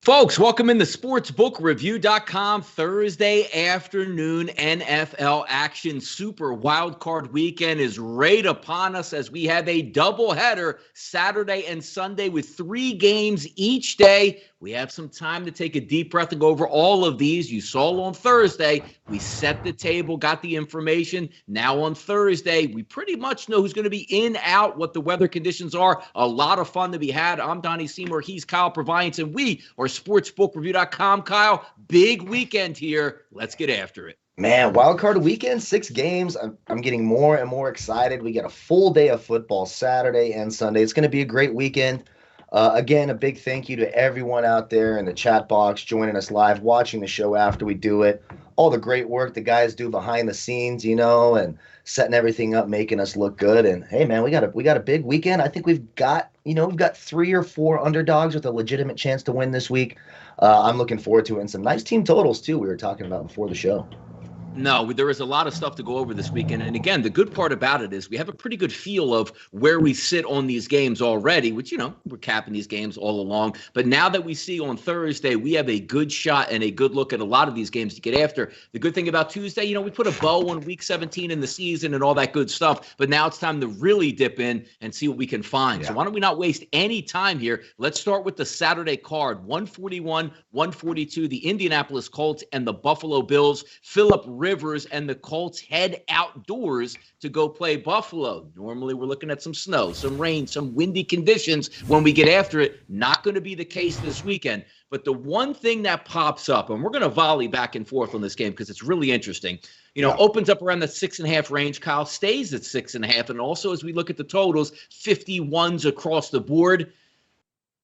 Folks, welcome in the sportsbookreview.com Thursday afternoon NFL action. Super Wildcard weekend is right upon us as we have a doubleheader Saturday and Sunday with 3 games each day. We have some time to take a deep breath and go over all of these. You saw on Thursday, we set the table, got the information. Now on Thursday, we pretty much know who's going to be in, out, what the weather conditions are. A lot of fun to be had. I'm Donnie Seymour. He's Kyle Purviance, and we are sportsbookreview.com. Kyle, big weekend here. Let's get after it. Man, wildcard weekend, 6 games. I'm getting more and more excited. We get a full day of football Saturday and Sunday. It's going to be a great weekend. Again, a big thank you to everyone out there in the chat box joining us live, watching the show after we do it. All the great work the guys do behind the scenes, and setting everything up, making us look good. And hey, man, we got a big weekend. I think we've got 3 or 4 underdogs with a legitimate chance to win this week. I'm looking forward to it, and some nice team totals too. We were talking about before the show. No, there is a lot of stuff to go over this weekend. And again, the good part about it is we have a pretty good feel of where we sit on these games already, which, we're capping these games all along. But now that we see on Thursday, we have a good shot and a good look at a lot of these games to get after. The good thing about Tuesday, we put a bow on week 17 in the season and all that good stuff. But now it's time to really dip in and see what we can find. Yeah. So why don't we not waste any time here? Let's start with the Saturday card. 141, 142, the Indianapolis Colts and the Buffalo Bills. Philip Rivers and the Colts head outdoors to go play Buffalo. Normally, we're looking at some snow, some rain, some windy conditions when we get after it. Not going to be the case this weekend. But the one thing that pops up, and we're going to volley back and forth on this game because it's really interesting, opens up around the 6.5 range. Kyle stays at 6.5. And also, as we look at the totals, 51s across the board.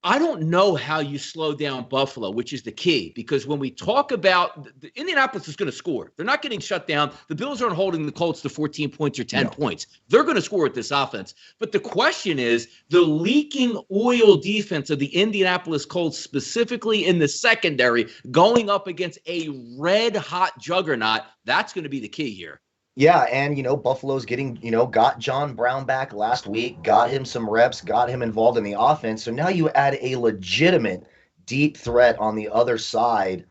I don't know how you slow down Buffalo, which is the key, because when we talk about the Indianapolis is going to score. They're not getting shut down. The Bills aren't holding the Colts to 14 points or 10 points. They're going to score with this offense. But the question is the leaking oil defense of the Indianapolis Colts, specifically in the secondary, going up against a red-hot juggernaut. That's going to be the key here. Yeah, and, Buffalo's getting, got John Brown back last week, got him some reps, got him involved in the offense. So now you add a legitimate deep threat on the other side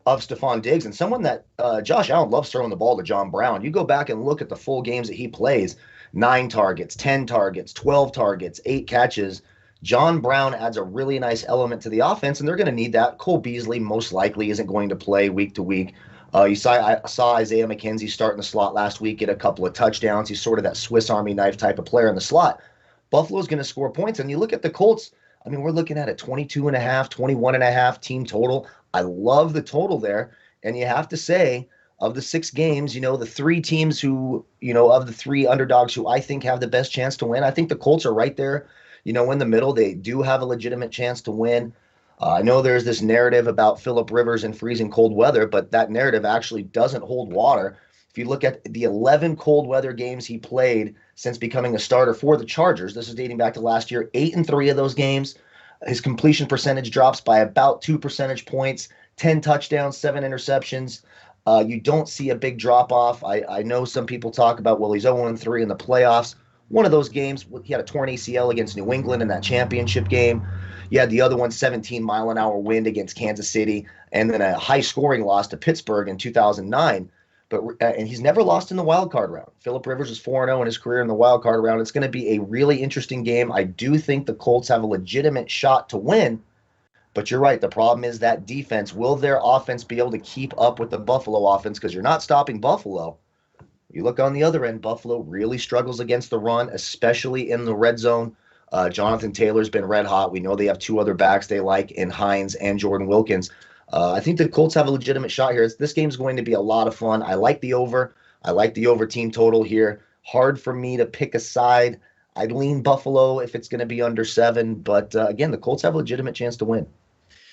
of Stephon Diggs, and someone that Josh Allen loves throwing the ball to John Brown. You go back and look at the full games that he plays, 9 targets, 10 targets, 12 targets, 8 catches. John Brown adds a really nice element to the offense, and they're going to need that. Cole Beasley most likely isn't going to play week to week. I saw Isaiah McKenzie start in the slot last week, get a couple of touchdowns. He's sort of that Swiss Army knife type of player in the slot. Buffalo's going to score points. And you look at the Colts, we're looking at a 22.5, 21.5 team total. I love the total there. And you have to say, of the 6 games, the 3 teams who, of the 3 underdogs who I think have the best chance to win, I think the Colts are right there, in the middle. They do have a legitimate chance to win. I know there's this narrative about Philip Rivers in freezing cold weather, but that narrative actually doesn't hold water. If you look at the 11 cold weather games he played since becoming a starter for the Chargers, this is dating back to last year, 8 in 3 of those games. His completion percentage drops by about 2 percentage points, 10 touchdowns, 7 interceptions. You don't see a big drop-off. I know some people talk about, he's 0-3 in the playoffs. One of those games, he had a torn ACL against New England in that championship game. You had the other one, 17-mile-an-hour wind against Kansas City, and then a high-scoring loss to Pittsburgh in 2009. And he's never lost in the wild card round. Philip Rivers is 4-0 in his career in the wild card round. It's going to be a really interesting game. I do think the Colts have a legitimate shot to win, but you're right. The problem is that defense. Will their offense be able to keep up with the Buffalo offense? Because you're not stopping Buffalo. You look on the other end, Buffalo really struggles against the run, especially in the red zone. Jonathan Taylor's been red hot. We know they have 2 other backs they like in Hines and Jordan Wilkins. I think the Colts have a legitimate shot here. This game's going to be a lot of fun. I like the over. I like the over team total here. Hard for me to pick a side. I'd lean Buffalo if it's going to be under 7. But again, the Colts have a legitimate chance to win.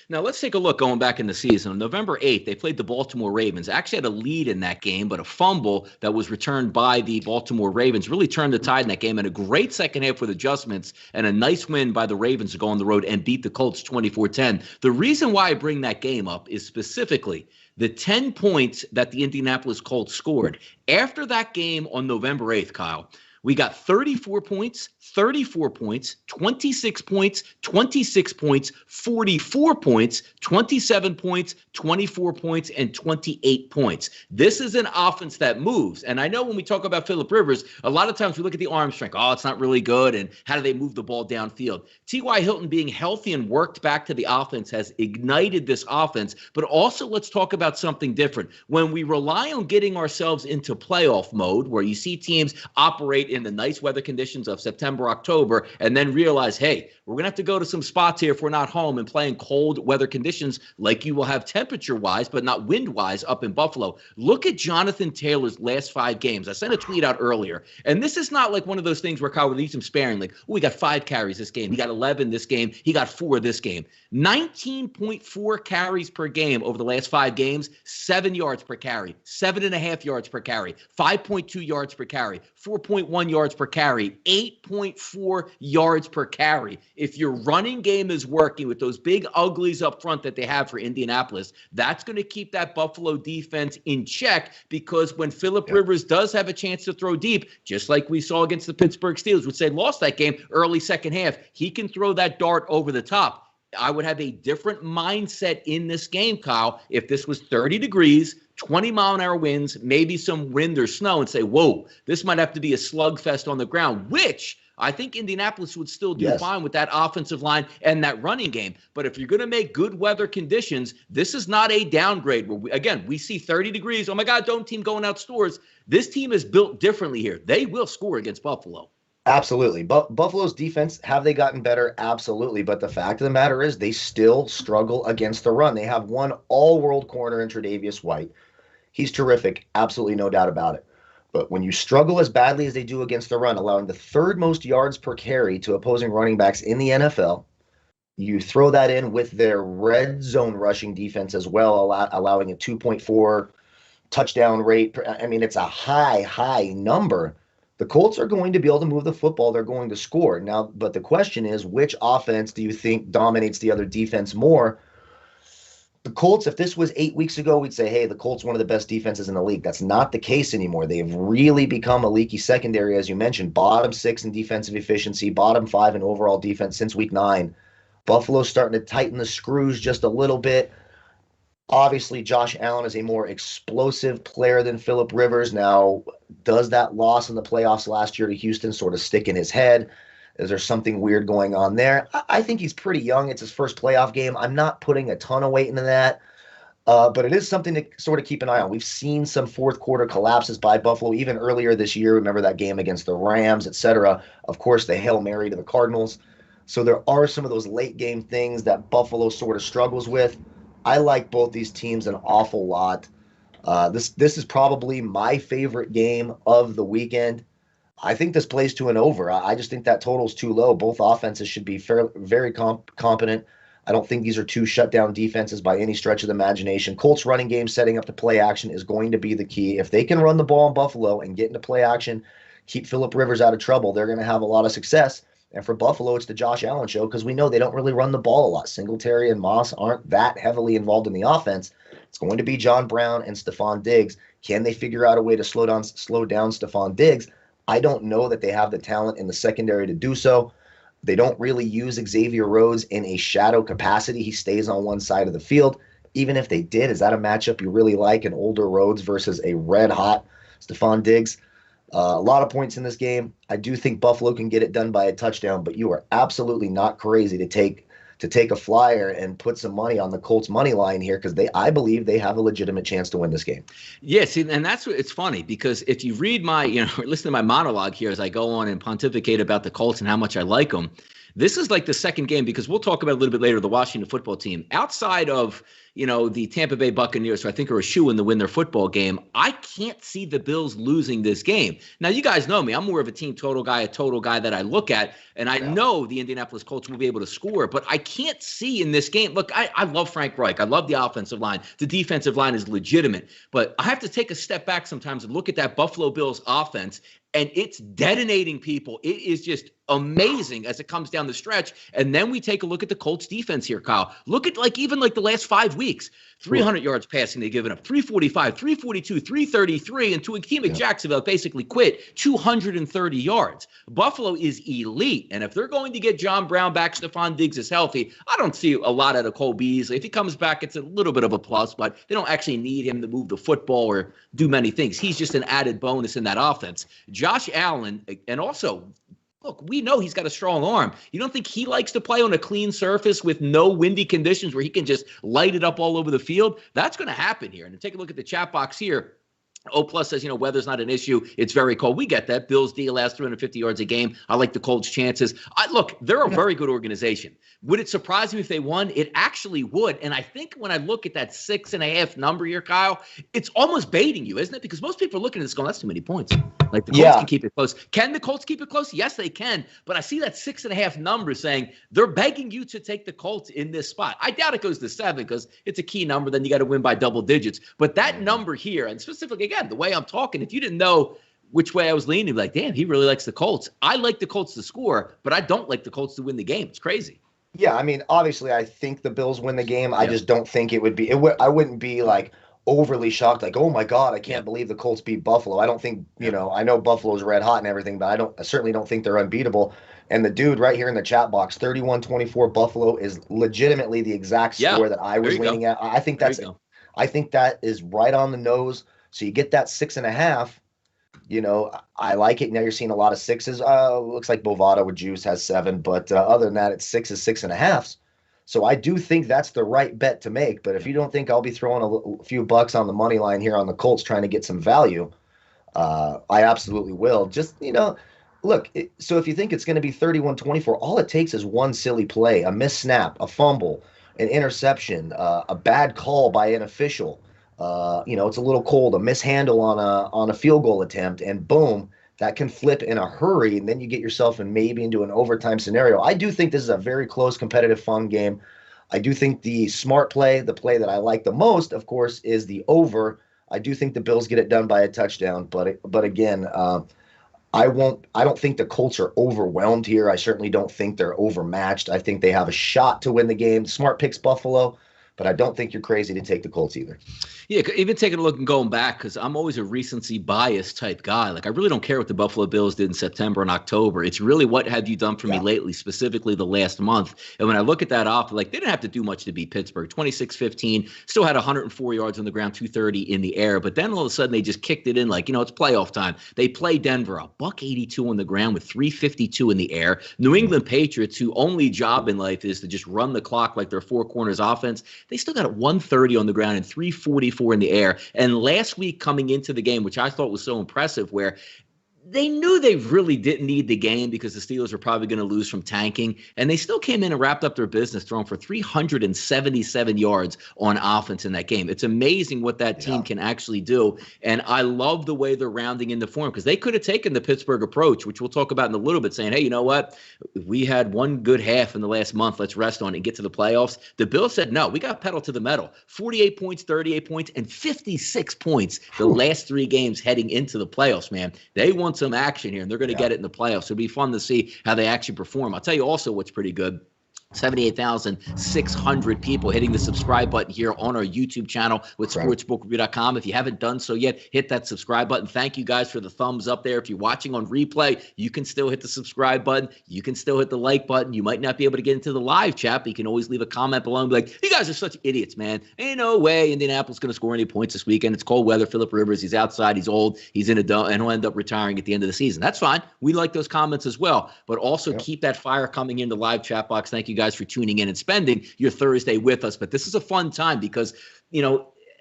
Now, let's take a look going back in the season. On November 8th, they played the Baltimore Ravens. Actually had a lead in that game, but a fumble that was returned by the Baltimore Ravens really turned the tide in that game. And a great second half with adjustments and a nice win by the Ravens to go on the road and beat the Colts 24-10. The reason why I bring that game up is specifically the 10 points that the Indianapolis Colts scored. After that game on November 8th, Kyle, We got 34 points, 34 points, 26 points, 26 points, 44 points, 27 points, 24 points, and 28 points. This is an offense that moves. And I know when we talk about Phillip Rivers, a lot of times we look at the arm strength. Oh, it's not really good. And how do they move the ball downfield? T.Y. Hilton being healthy and worked back to the offense has ignited this offense. But also let's talk about something different. When we rely on getting ourselves into playoff mode, where you see teams operate in the nice weather conditions of September, October, and then realize, hey, we're going to have to go to some spots here if we're not home and playing cold weather conditions like you will have temperature-wise, but not wind-wise up in Buffalo. Look at Jonathan Taylor's last 5 games. I sent a tweet out earlier, and this is not like one of those things where Kyle would leave him sparing, like, oh, he got 5 carries this game. He got 11 this game. He got 4 this game. 19.4 carries per game over the last 5 games, 7 yards per carry, 7.5 yards per carry, 5.2 yards per carry, 4.1 yards per carry, 8.4 yards per carry. If your running game is working with those big uglies up front that they have for Indianapolis, that's going to keep that Buffalo defense in check, because when Phillip Rivers does have a chance to throw deep, just like we saw against the Pittsburgh Steelers, which they lost that game early second half, he can throw that dart over the top. I would have a different mindset in this game, Kyle, if this was 30 degrees, 20-mile-an-hour winds, maybe some wind or snow, and say, whoa, this might have to be a slugfest on the ground, which I think Indianapolis would still do fine with that offensive line and that running game. But if you're going to make good weather conditions, this is not a downgrade. Again, we see 30 degrees. Oh, my God, don't team going out stores. This team is built differently here. They will score against Buffalo. Absolutely. But Buffalo's defense, have they gotten better? Absolutely. But the fact of the matter is they still struggle against the run. They have one all-world corner in Tre'Davious White. He's terrific. Absolutely no doubt about it. But when you struggle as badly as they do against the run, allowing the 3rd most yards per carry to opposing running backs in the NFL, you throw that in with their red zone rushing defense as well, allowing a 2.4 touchdown rate. I mean, it's a high number. The Colts are going to be able to move the football. They're going to score. Now, but the question is, which offense do you think dominates the other defense more? The Colts, if this was 8 weeks ago, we'd say, hey, the Colts, one of the best defenses in the league. That's not the case anymore. They've really become a leaky secondary, as you mentioned. Bottom 6 in defensive efficiency, bottom 5 in overall defense since week 9. Buffalo's starting to tighten the screws just a little bit. Obviously, Josh Allen is a more explosive player than Phillip Rivers. Now, does that loss in the playoffs last year to Houston sort of stick in his head? Is there something weird going on there? I think he's pretty young. It's his first playoff game. I'm not putting a ton of weight into that, but it is something to sort of keep an eye on. We've seen some fourth quarter collapses by Buffalo, even earlier this year. Remember that game against the Rams, etc. Of course, the Hail Mary to the Cardinals. So there are some of those late game things that Buffalo sort of struggles with. I like both these teams an awful lot. This is probably my favorite game of the weekend. I think this plays to an over. I just think that total's too low. Both offenses should be very competent. I don't think these are 2 shutdown defenses by any stretch of the imagination. Colts running game setting up to play action is going to be the key. If they can run the ball in Buffalo and get into play action, keep Phillip Rivers out of trouble, they're going to have a lot of success. And for Buffalo, it's the Josh Allen show, because we know they don't really run the ball a lot. Singletary and Moss aren't that heavily involved in the offense. It's going to be John Brown and Stephon Diggs. Can they figure out a way to slow down Stephon Diggs? I don't know that they have the talent in the secondary to do so. They don't really use Xavier Rhodes in a shadow capacity. He stays on one side of the field. Even if they did, is that a matchup you really like, an older Rhodes versus a red-hot Stephon Diggs? A lot of points in this game. I do think Buffalo can get it done by a touchdown, but you are absolutely not crazy to take a flyer and put some money on the Colts money line here, because I believe they have a legitimate chance to win this game. Yeah, see, and that's what it's funny, because if you read listen to my monologue here as I go on and pontificate about the Colts and how much I like them, this is like the second game, because we'll talk about a little bit later the Washington football team. Outside of the Tampa Bay Buccaneers, who I think are a shoo-in to win their football game, I can't see the Bills losing this game. Now, you guys know me. I'm more of a team total guy, a total guy that I look at, and I know the Indianapolis Colts will be able to score, but I can't see in this game. Look, I love Frank Reich. I love the offensive line. The defensive line is legitimate, but I have to take a step back sometimes and look at that Buffalo Bills offense, and it's detonating people. It is just amazing as it comes down the stretch. And then we take a look at the Colts defense here, Kyle. Look at even the last 5 weeks. 300 yards passing they've given up, 345, 342, 333, and to a team at Jacksonville basically quit, 230 yards. Buffalo is elite, and if they're going to get John Brown back, Stephon Diggs is healthy, I don't see a lot out of Cole Beasley. If he comes back, it's a little bit of a plus, but they don't actually need him to move the football or do many things. He's just an added bonus in that offense. Josh Allen, and also, look, we know he's got a strong arm. You don't think he likes to play on a clean surface with no windy conditions where he can just light it up all over the field? That's going to happen here. And take a look at the chat box here. O+ says, weather's not an issue. It's very cold. We get that. Bills D last 350 yards a game. I like the Colts' chances. Look, they're a very good organization. Would it surprise me if they won? It actually would. And I think when I look at that 6.5 number here, Kyle, it's almost baiting you, isn't it? Because most people are looking at this going, that's too many points. Like the Colts can keep it close. Can the Colts keep it close? Yes, they can. But I see that 6.5 number saying they're begging you to take the Colts in this spot. I doubt it goes to 7 because it's a key number. Then you got to win by double digits. But that number here, and specifically, again, the way I'm talking, if you didn't know which way I was leaning, like, damn, he really likes the Colts. I like the Colts to score, but I don't like the Colts to win the game. It's crazy. Yeah, I mean, obviously, I think the Bills win the game. I just don't think it would be. I wouldn't be like overly shocked, like, oh my God, I can't believe the Colts beat Buffalo. I don't think, I know Buffalo's red hot and everything, but I certainly don't think they're unbeatable. And the dude right here in the chat box, 31-24 Buffalo is legitimately the exact score that I was leaning at. I think that is right on the nose. So you get that 6.5. I like it. Now you're seeing a lot of 6s. Looks like Bovada with juice has 7, but other than that, it's 6s, 6.5s. So I do think that's the right bet to make. But if you don't think I'll be throwing a few bucks on the money line here on the Colts trying to get some value, I absolutely will. Just, look, so if you think it's going to be 31-24, all it takes is one silly play, a missed snap, a fumble, an interception, a bad call by an official. It's a little cold, a mishandle on a field goal attempt, and boom, that can flip in a hurry, and then you get yourself into an overtime scenario. I do think this is a very close, competitive, fun game. I do think the smart play, the play that I like the most, of course, is the over. I do think the Bills get it done by a touchdown, but again, I don't think the Colts are overwhelmed here. I certainly don't think they're overmatched. I think they have a shot to win the game. Smart picks Buffalo, but I don't think you're crazy to take the Colts either. Yeah, even taking a look and going back, because I'm always a recency bias type guy. Like, I really don't care what the Buffalo Bills did in September and October. It's really what have you done for me lately, specifically the last month. And when I look at that off, like, they didn't have to do much to beat Pittsburgh. 26-15, still had 104 yards on the ground, 230 in the air. But then all of a sudden they just kicked it in like, it's playoff time. They play Denver, a $182 on the ground with 352 in the air. New England Patriots, whose only job in life is to just run the clock like their four corners offense, they still got 130 on the ground and 344 in the air. And last week coming into the game, which I thought was so impressive, where they knew they really didn't need the game because the Steelers were probably going to lose from tanking, and they still came in and wrapped up their business, throwing for 377 yards on offense in that game. It's amazing what that team can actually do, and I love the way they're rounding in the form, because they could have taken the Pittsburgh approach, which we'll talk about in a little bit, saying, hey, you know what? We had one good half in the last month. Let's rest on it and get to the playoffs. The Bills said, no, we got pedal to the metal. 48 points, 38 points, and 56 points the last 3 games heading into the playoffs, man. They won some action here, and they're going to get it in the playoffs. So it'll be fun to see how they actually perform. I'll tell you also what's pretty good. 78,600 people hitting the subscribe button here on our YouTube channel with sportsbookreview.com. If you haven't done so yet, hit that subscribe button. Thank you guys for the thumbs up there. If you're watching on replay, you can still hit the subscribe button. You can still hit the like button. You might not be able to get into the live chat, but you can always leave a comment below and be like, you guys are such idiots, man. Ain't no way Indianapolis going to score any points this weekend. It's cold weather. Phillip Rivers, he's outside. He's old. He's in a dome, and he'll end up retiring at the end of the season. That's fine. We like those comments as well, but also keep that fire coming in the live chat box. Thank you guys for tuning in and spending your Thursday with us. But this is a fun time because,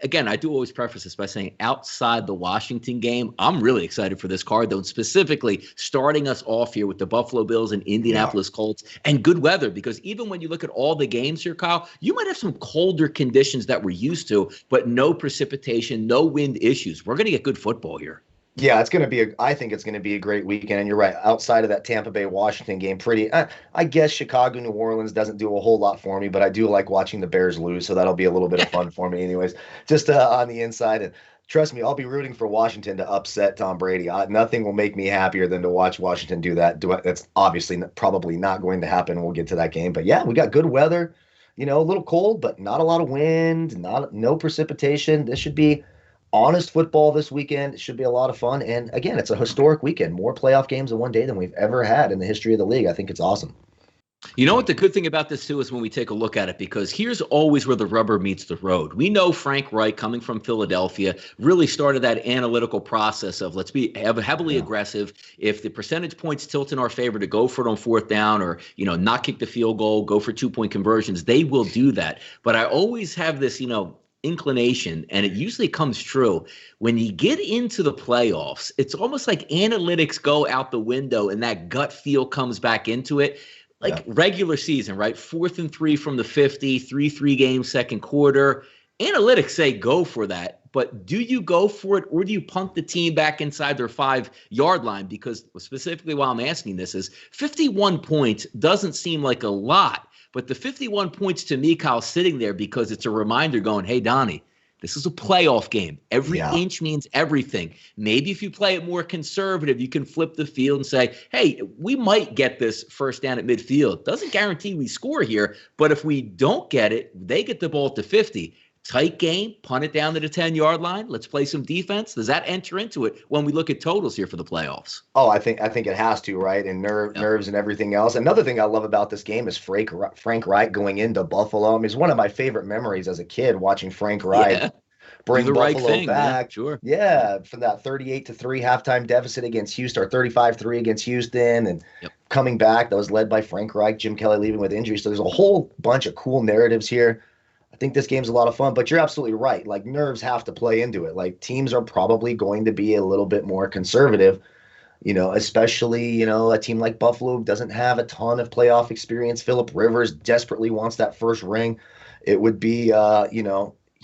again, I do always preface this by saying outside the Washington game, I'm really excited for this card, though, and specifically starting us off here with the Buffalo Bills and Indianapolis Colts and good weather, because even when you look at all the games here, Kyle, you might have some colder conditions that we're used to, but no precipitation, no wind issues. We're going to get good football here. Yeah, I think it's going to be a great weekend. And you're right. Outside of that Tampa Bay Washington game, I guess Chicago, New Orleans doesn't do a whole lot for me, but I do like watching the Bears lose. So that'll be a little bit of fun for me anyways, just on the inside. And Trust me, I'll be rooting for Washington to upset Tom Brady. Nothing will make me happier than to watch Washington do that. That's obviously probably not going to happen. We'll get to that game. But yeah, we got good weather, a little cold, but not a lot of wind, no precipitation. This should be honest football this weekend. It should be a lot of fun. And again, it's a historic weekend. More playoff games in one day than we've ever had in the history of the league. I think it's awesome. You know what the good thing about this, too, is when we take a look at it, because here's always where the rubber meets the road. We know Frank Reich, coming from Philadelphia, really started that analytical process of let's be heavily aggressive. If the percentage points tilt in our favor to go for it on fourth down or, not kick the field goal, go for 2-point conversions, they will do that. But I always have this, inclination, and it usually comes true. When you get into the playoffs, it's almost like analytics go out the window and that gut feel comes back into it. Regular season, right? 4th and 3 from the 50, 3 games, second quarter. Analytics say go for that, but do you go for it or do you punt the team back inside their 5-yard line? Because specifically why I'm asking this is 51 points doesn't seem like a lot, but the 51 points to me, Kyle, sitting there because it's a reminder going, hey, Donnie, this is a playoff game. Every inch means everything. Maybe if you play it more conservative, you can flip the field and say, hey, we might get this first down at midfield. Doesn't guarantee we score here, but if we don't get it, they get the ball at the 50. Tight game, punt it down to the 10-yard line. Let's play some defense. Does that enter into it when we look at totals here for the playoffs? Oh, I think it has to, right? And nerves and everything else. Another thing I love about this game is Frank Reich going into Buffalo. I mean, it's one of my favorite memories as a kid watching Frank Reich bring Buffalo back. Man. Sure. Yeah, from that 38-3 halftime deficit against Houston, or 35-3 against Houston, and coming back. That was led by Frank Reich, Jim Kelly leaving with injury. So there's a whole bunch of cool narratives here. I think this game's a lot of fun, but you're absolutely right. Like, nerves have to play into it. Like, teams are probably going to be a little bit more conservative, especially, a team like Buffalo doesn't have a ton of playoff experience. Phillip Rivers desperately wants that first ring. It would be,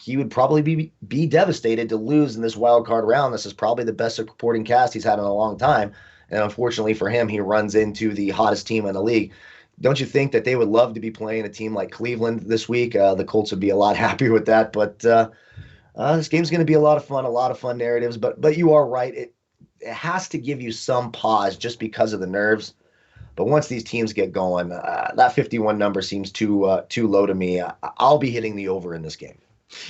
he would probably be devastated to lose in this wild card round. This is probably the best supporting cast he's had in a long time. And unfortunately for him, he runs into the hottest team in the league. Don't you think that they would love to be playing a team like Cleveland this week? The Colts would be a lot happier with that. But this game's going to be a lot of fun narratives. But you are right. It has to give you some pause just because of the nerves. But once these teams get going, that 51 number seems too low to me. I'll be hitting the over in this game.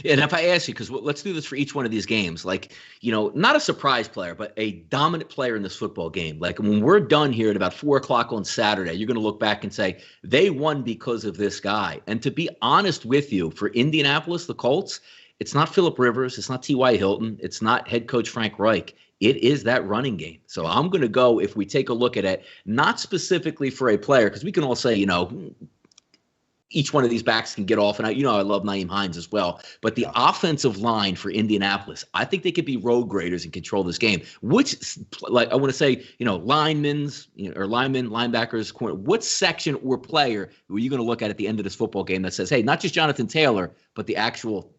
And if I ask you, because let's do this for each one of these games, not a surprise player, but a dominant player in this football game. Like, when we're done here at about 4 o'clock on Saturday, you're going to look back and say, they won because of this guy. And to be honest with you, for Indianapolis, the Colts, it's not Phillip Rivers, it's not T.Y. Hilton, it's not head coach Frank Reich. It is that running game. So I'm going to go, if we take a look at it, not specifically for a player, because we can all say, each one of these backs can get off. And I love Nyheim Hines as well. But the offensive line for Indianapolis, I think they could be road graders and control this game. Which, like, I want to say, linemen, linebackers, what section or player are you going to look at the end of this football game that says, hey, not just Jonathan Taylor, but the actual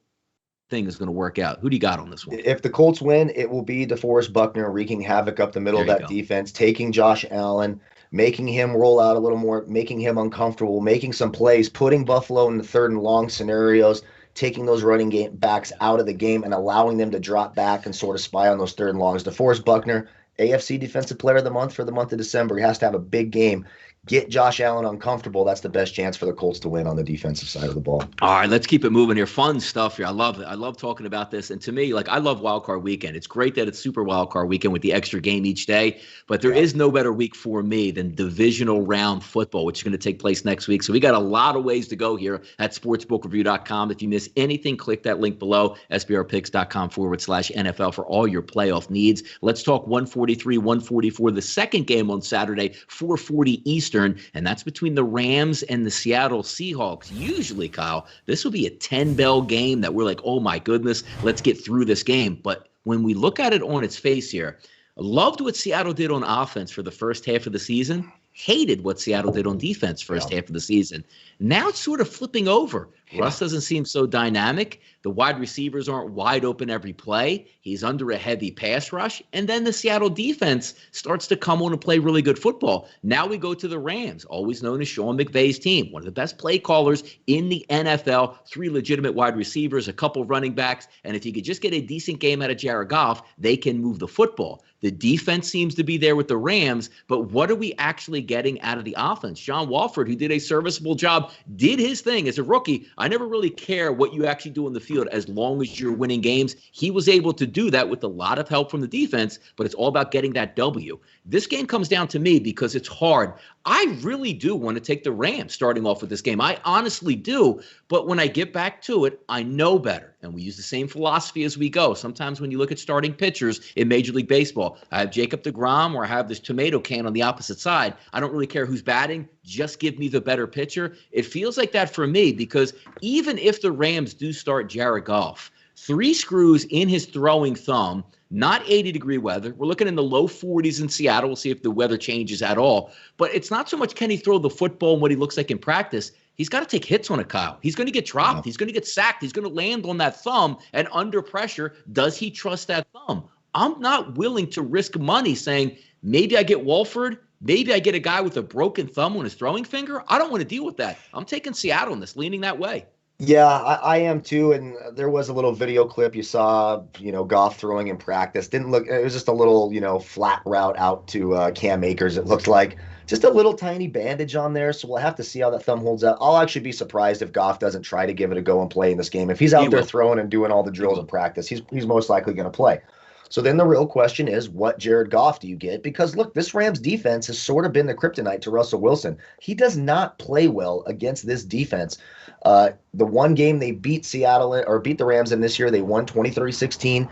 thing is going to work out? Who do you got on this one? If the Colts win, it will be DeForest Buckner wreaking havoc up the middle of that defense, taking Josh Allen, making him roll out a little more, making him uncomfortable, making some plays, putting Buffalo in the 3rd and long scenarios, taking those running game backs out of the game and allowing them to drop back and sort of spy on those 3rd and longs. DeForest Buckner, AFC Defensive Player of the Month for the month of December. He has to have a big game. Get Josh Allen uncomfortable. That's the best chance for the Colts to win on the defensive side of the ball. All right, let's keep it moving here. Fun stuff here. I love it. I love talking about this. And to me, I love Wildcard Weekend. It's great that it's Super Wildcard Weekend with the extra game each day. But there is no better week for me than divisional round football, which is going to take place next week. So we got a lot of ways to go here at sportsbookreview.com. If you miss anything, click that link below, sbrpicks.com/NFL for all your playoff needs. Let's talk 143, 144, the second game on Saturday, 4:40 Eastern. And that's between the Rams and the Seattle Seahawks. Usually, Kyle, this will be a 10-bell game that we're like, oh my goodness, let's get through this game. But when we look at it on its face here, I loved what Seattle did on offense for the first half of the season. hated what Seattle did on defense first half of the season. Now it's sort of flipping over. Russ doesn't seem so dynamic. The wide receivers aren't wide open every play. He's under a heavy pass rush. And then the Seattle defense starts to come on and play really good football. Now we go to the Rams, always known as Sean McVay's team, one of the best play callers in the NFL, 3 legitimate wide receivers, a couple running backs. And if you could just get a decent game out of Jared Goff, they can move the football. The defense seems to be there with the Rams, but what are we actually getting out of the offense? John Wolford, who did a serviceable job, did his thing as a rookie. I never really care what you actually do on the field as long as you're winning games. He was able to do that with a lot of help from the defense, but it's all about getting that W. This game comes down to me because it's hard. I really do want to take the Rams starting off with this game. I honestly do. But when I get back to it, I know better. And we use the same philosophy as we go. Sometimes when you look at starting pitchers in Major League Baseball, I have Jacob deGrom or I have this tomato can on the opposite side. I don't really care who's batting. Just give me the better pitcher. It feels like that for me because even if the Rams do start Jared Goff, 3 screws in his throwing thumb, not 80-degree weather. We're looking in the low 40s in Seattle. We'll see if the weather changes at all. But it's not so much can he throw the football and what he looks like in practice. He's got to take hits on it, Kyle. He's going to get dropped. He's going to get sacked. He's going to land on that thumb. And under pressure, does he trust that thumb? I'm not willing to risk money saying maybe I get Wolford. Maybe I get a guy with a broken thumb on his throwing finger. I don't want to deal with that. I'm taking Seattle in this, leaning that way. Yeah, I am too. And there was a little video clip you saw, Goff throwing in practice. Didn't look, it was just a little, flat route out to Cam Akers. It looked like just a little tiny bandage on there. So we'll have to see how that thumb holds up. I'll actually be surprised if Goff doesn't try to give it a go and play in this game. If he's out there throwing and doing all the drills in practice, he's most likely going to play. So then the real question is, what Jared Goff do you get? Because, look, this Rams defense has sort of been the kryptonite to Russell Wilson. He does not play well against this defense. The one game they beat the Rams in this year, they won 23-16.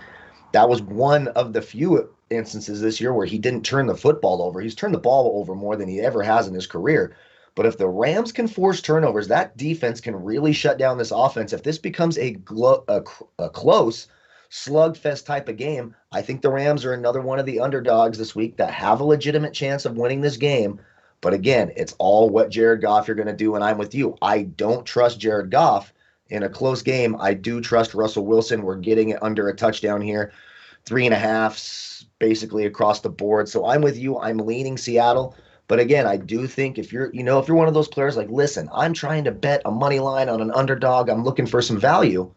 That was one of the few instances this year where he didn't turn the football over. He's turned the ball over more than he ever has in his career. But if the Rams can force turnovers, that defense can really shut down this offense. If this becomes a close slugfest type of game, I think the Rams are another one of the underdogs this week that have a legitimate chance of winning this game. But again, it's all what Jared Goff you're going to do, and I'm with you. I don't trust Jared Goff in a close game. I do trust Russell Wilson. We're getting it under a touchdown here, 3.5 basically across the board. So I'm with you. I'm leaning Seattle. But again, I do think if you're one of those players like, listen, I'm trying to bet a money line on an underdog, I'm looking for some value,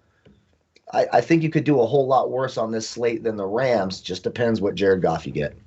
I think you could do a whole lot worse on this slate than the Rams. Just depends what Jared Goff you get.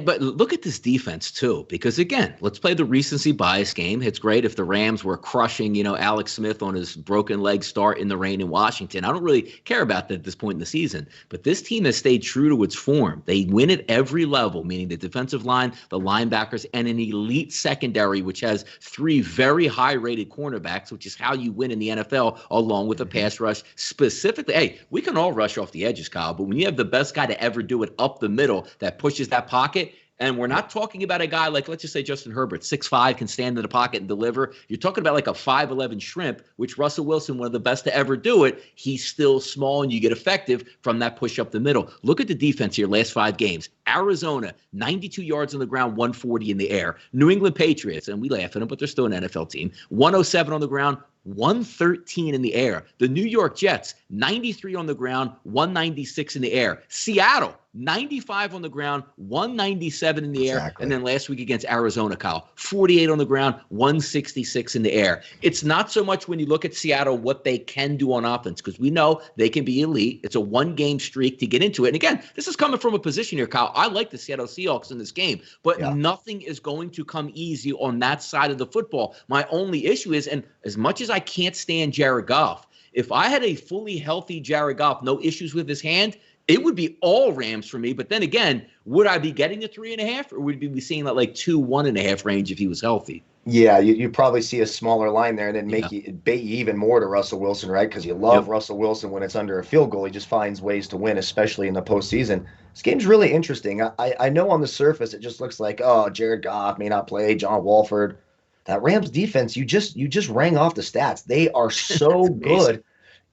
But look at this defense, too, because, again, let's play the recency bias game. It's great if the Rams were crushing, Alex Smith on his broken leg start in the rain in Washington. I don't really care about that at this point in the season. But this team has stayed true to its form. They win at every level, meaning the defensive line, the linebackers, and an elite secondary, which has 3 very high-rated cornerbacks, which is how you win in the NFL, along with a pass rush specifically. Hey, we can all rush off the edges, Kyle, but when you have the best guy to ever do it up the middle that pushes that pocket, and we're not talking about a guy like, let's just say Justin Herbert, 6'5", can stand in the pocket and deliver. You're talking about like a 5'11" shrimp, which Russell Wilson, one of the best to ever do it, he's still small and you get effective from that push up the middle. Look at the defense here, last 5 games. Arizona, 92 yards on the ground, 140 in the air. New England Patriots, and we laugh at them, but they're still an NFL team, 107 on the ground, 113 in the air. The New York Jets, 93 on the ground, 196 in the air. Seattle, 95 on the ground, 197 in the air. Exactly. And then last week against Arizona, Kyle, 48 on the ground, 166 in the air. It's not so much when you look at Seattle what they can do on offense, because we know they can be elite. It's a 1-game streak to get into it. And again, this is coming from a position here, Kyle. I like the Seattle Seahawks in this game, but nothing is going to come easy on that side of the football. My only issue is, and as much as I can't stand Jared Goff, if I had a fully healthy Jared Goff, no issues with his hand, it would be all Rams for me. But then again, would I be getting a 3.5, or would we be seeing that like 2-1.5 range if he was healthy? Yeah, you probably see a smaller line there and then bait you even more to Russell Wilson, right? Because you love Russell Wilson when it's under a field goal. He just finds ways to win, especially in the postseason. This game's really interesting. I know on the surface it just looks like, oh, Jared Goff may not play, John Wolford. That Rams defense, you just rang off the stats. They are so good.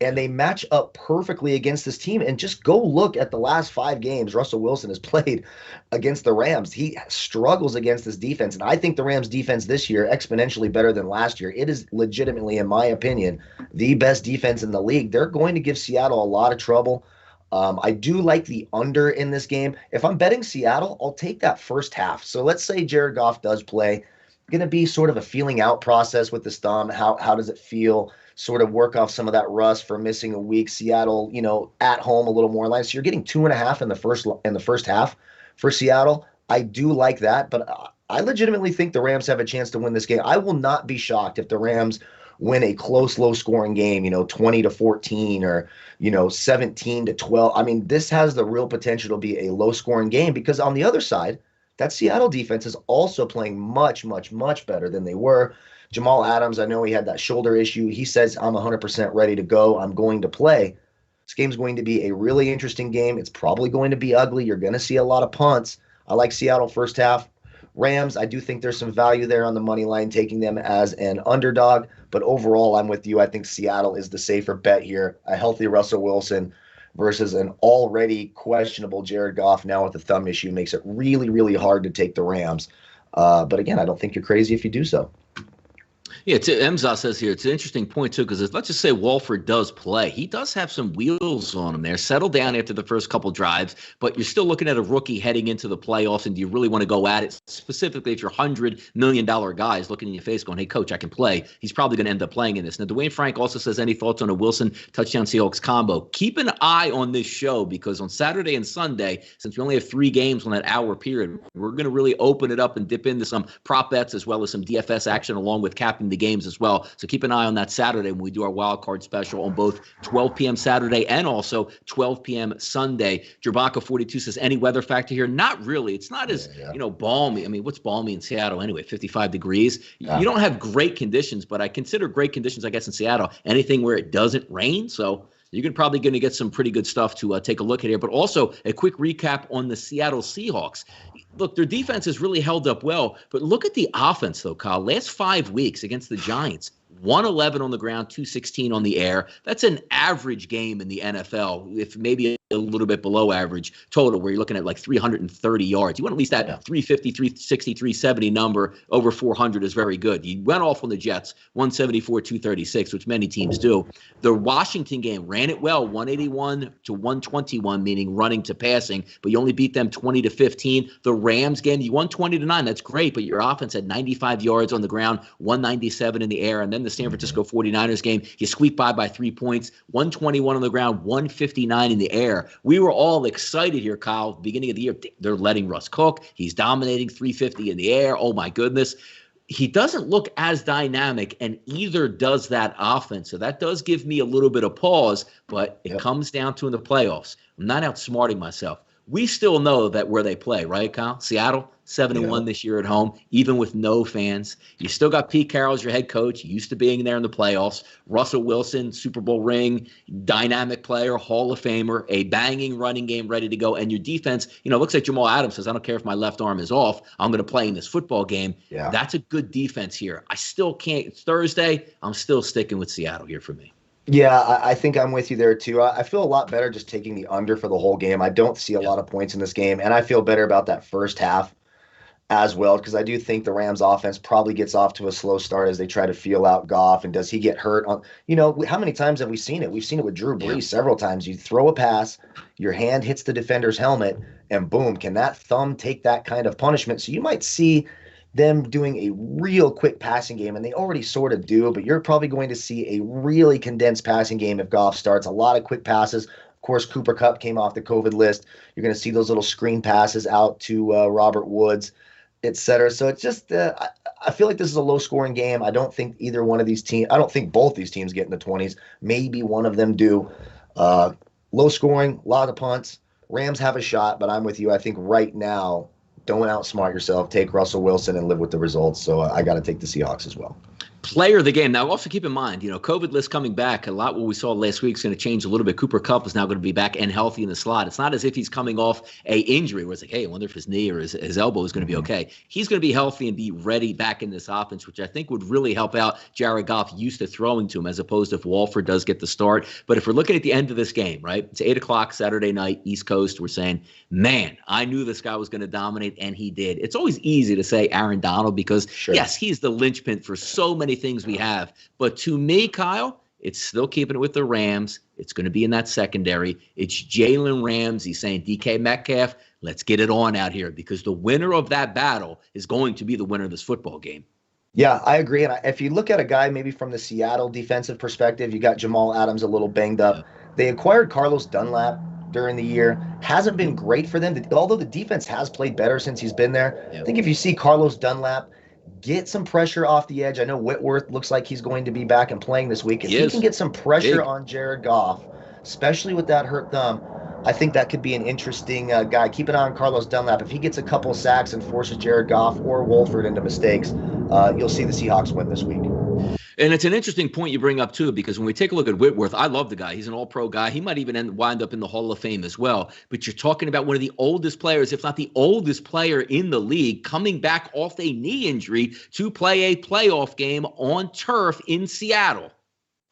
and they match up perfectly against this team. And just go look at the last 5 games Russell Wilson has played against the Rams. He struggles against this defense. And I think the Rams defense this year exponentially better than last year. It is legitimately, in my opinion, the best defense in the league. They're going to give Seattle a lot of trouble. I do like the under in this game. If I'm betting Seattle, I'll take that first half. So let's say Jared Goff does play. Going to be sort of a feeling out process with this thumb. How does it feel? Sort of work off some of that rust for missing a week. Seattle, at home a little more in line. So you're getting 2.5 in the first half for Seattle. I do like that, but I legitimately think the Rams have a chance to win this game. I will not be shocked if the Rams win a close, low-scoring game, 20-14 or 17-12. I mean, this has the real potential to be a low-scoring game because on the other side, that Seattle defense is also playing much, much, much better than they were. Jamal Adams, I know he had that shoulder issue. He says, I'm 100% ready to go. I'm going to play. This game's going to be a really interesting game. It's probably going to be ugly. You're going to see a lot of punts. I like Seattle first half. Rams, I do think there's some value there on the money line, taking them as an underdog. But overall, I'm with you. I think Seattle is the safer bet here. A healthy Russell Wilson versus an already questionable Jared Goff now with the thumb issue makes it really, really hard to take the Rams. But again, I don't think you're crazy if you do so. Yeah, Emza says here, it's an interesting point, too, because let's just say Walford does play. He does have some wheels on him there. Settle down after the first couple drives, but you're still looking at a rookie heading into the playoffs, and do you really want to go at it? Specifically, if you're $100 million guys looking in your face going, hey, coach, I can play. He's probably going to end up playing in this. Now, Dwayne Frank also says, any thoughts on a Wilson touchdown Seahawks combo? Keep an eye on this show because on Saturday and Sunday, since we only have 3 games on that hour period, we're going to really open it up and dip into some prop bets as well as some DFS action along with capping the games as well. So keep an eye on that Saturday when we do our wild card special on both 12 p.m. Saturday and also 12 p.m. Sunday. Jerbaka42 says, any weather factor here? Not really. It's not as, balmy. I mean, what's balmy in Seattle anyway? 55 degrees. Yeah. You don't have great conditions, but I consider great conditions, I guess, in Seattle, anything where it doesn't rain. So you're probably going to get some pretty good stuff to take a look at here. But also a quick recap on the Seattle Seahawks. Look, their defense has really held up well. But look at the offense, though, Kyle. Last 5 weeks against the Giants, 111 on the ground, 216 on the air. That's an average game in the NFL, if maybe a little bit below average total, where you're looking at like 330 yards. You want at least that 350, 360, 370 number. Over 400 is very good. You went off on the Jets, 174, 236, which many teams do. The Washington game ran it well, 181 to 121, meaning running to passing, but you only beat them 20-15. The Rams game, you won 20-9. That's great, but your offense had 95 yards on the ground, 197 in the air, and then the San Francisco 49ers game, you squeaked by 3 points, 121 on the ground, 159 in the air. We were all excited here, Kyle, beginning of the year. They're letting Russ cook. He's dominating, 350 in the air. Oh, my goodness. He doesn't look as dynamic, and either does that offense. So that does give me a little bit of pause, but it comes down to in the playoffs. I'm not outsmarting myself. We still know that where they play, right, Kyle? Seattle, 7-1 this year at home, even with no fans. You still got Pete Carroll as your head coach, used to being there in the playoffs. Russell Wilson, Super Bowl ring, dynamic player, Hall of Famer, a banging running game ready to go. And your defense, looks like Jamal Adams says, I don't care if my left arm is off. I'm going to play in this football game. Yeah. That's a good defense here. I still can't. It's Thursday. I'm still sticking with Seattle here for me. Yeah, I think I'm with you there, too. I feel a lot better just taking the under for the whole game. I don't see a lot of points in this game, and I feel better about that first half as well because I do think the Rams offense probably gets off to a slow start as they try to feel out Goff, and does he get hurt? How many times have we seen it? We've seen it with Drew Brees several times. You throw a pass, your hand hits the defender's helmet, and boom, can that thumb take that kind of punishment? So you might see them doing a real quick passing game, and they already sort of do, but you're probably going to see a really condensed passing game if Goff starts. A lot of quick passes. Of course, Cooper Kupp came off the COVID list. You're going to see those little screen passes out to Robert Woods, et cetera. So it's just I feel like this is a low-scoring game. I don't think either one of these teams – I don't think both these teams get in the 20s. Maybe one of them do. Low-scoring, a lot of punts. Rams have a shot, but I'm with you. I think right now – don't outsmart yourself. Take Russell Wilson and live with the results. So I got to take the Seahawks as well. Player of the game. Now, also keep in mind, COVID list coming back. A lot what we saw last week is going to change a little bit. Cooper Kupp is now going to be back and healthy in the slot. It's not as if he's coming off a injury where it's like, hey, I wonder if his knee or his elbow is going to be okay. He's going to be healthy and be ready back in this offense, which I think would really help out Jared Goff used to throwing to him, as opposed to if Walford does get the start. But if we're looking at the end of this game, right, it's 8 o'clock Saturday night, East Coast, we're saying, man, I knew this guy was going to dominate, and he did. It's always easy to say Aaron Donald because, yes, he's the linchpin for so many things we have. But to me, Kyle, it's still keeping it with the Rams. It's going to be in that secondary. It's Jalen Ramsey saying, DK Metcalf, let's get it on out here, because the winner of that battle is going to be the winner of this football game. Yeah, I agree. And if you look at a guy maybe from the Seattle defensive perspective, you got Jamal Adams a little banged up. Yeah. They acquired Carlos Dunlap during the year. Hasn't been great for them, although the defense has played better since he's been there. Yeah. I think if you see Carlos Dunlap get some pressure off the edge. I know Whitworth looks like he's going to be back and playing this week. If he can get some pressure on Jared Goff, especially with that hurt thumb, I think that could be an interesting guy. Keep an eye on Carlos Dunlap. If he gets a couple sacks and forces Jared Goff or Wolford into mistakes, you'll see the Seahawks win this week. And it's an interesting point you bring up, too, because when we take a look at Whitworth, I love the guy. He's an all-pro guy. He might even wind up in the Hall of Fame as well. But you're talking about one of the oldest players, if not the oldest player in the league, coming back off a knee injury to play a playoff game on turf in Seattle.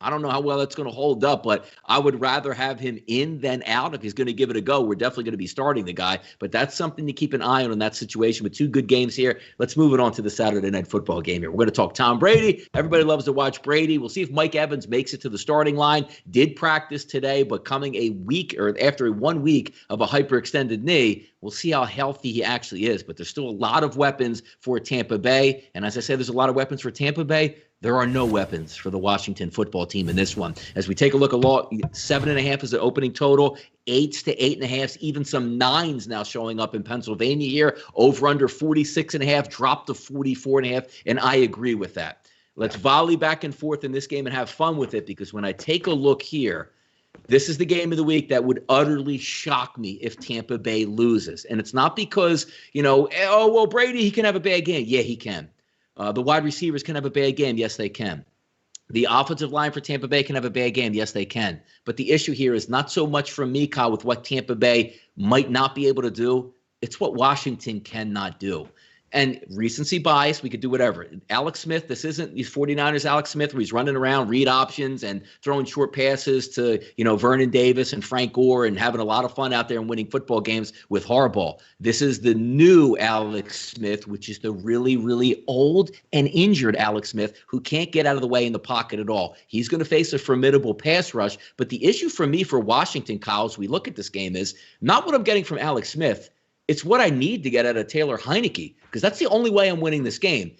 I don't know how well that's going to hold up, but I would rather have him in than out. If he's going to give it a go, we're definitely going to be starting the guy. But that's something to keep an eye on in that situation with two good games here. Let's move it on to the Saturday night football game here. We're going to talk Tom Brady. Everybody loves to watch Brady. We'll see if Mike Evans makes it to the starting line. Did practice today, but coming a week or after 1 week of a hyperextended knee, we'll see how healthy he actually is. But there's still a lot of weapons for Tampa Bay. And as I said, there's a lot of weapons for Tampa Bay. There are no weapons for the Washington football team in this one. As we take a look, 7.5 is the opening total, 8s to 8.5s, even some 9s now showing up in Pennsylvania here. Over under 46.5, dropped to 44.5, and I agree with that. Let's volley back and forth in this game and have fun with it, because when I take a look here, this is the game of the week that would utterly shock me if Tampa Bay loses. And it's not because, Brady, he can have a bad game. Yeah, he can. The wide receivers can have a bad game. Yes, they can. The offensive line for Tampa Bay can have a bad game. Yes, they can. But the issue here is not so much from me, Kyle, with what Tampa Bay might not be able to do. It's what Washington cannot do. And recency bias, we could do whatever. Alex Smith, this isn't these 49ers Alex Smith where he's running around, read options and throwing short passes to, Vernon Davis and Frank Gore and having a lot of fun out there and winning football games with Harbaugh. This is the new Alex Smith, which is the really, really old and injured Alex Smith who can't get out of the way in the pocket at all. He's going to face a formidable pass rush. But the issue for me for Washington, Kyle, as we look at this game is not what I'm getting from Alex Smith. It's what I need to get out of Taylor Heineke, because that's the only way I'm winning this game.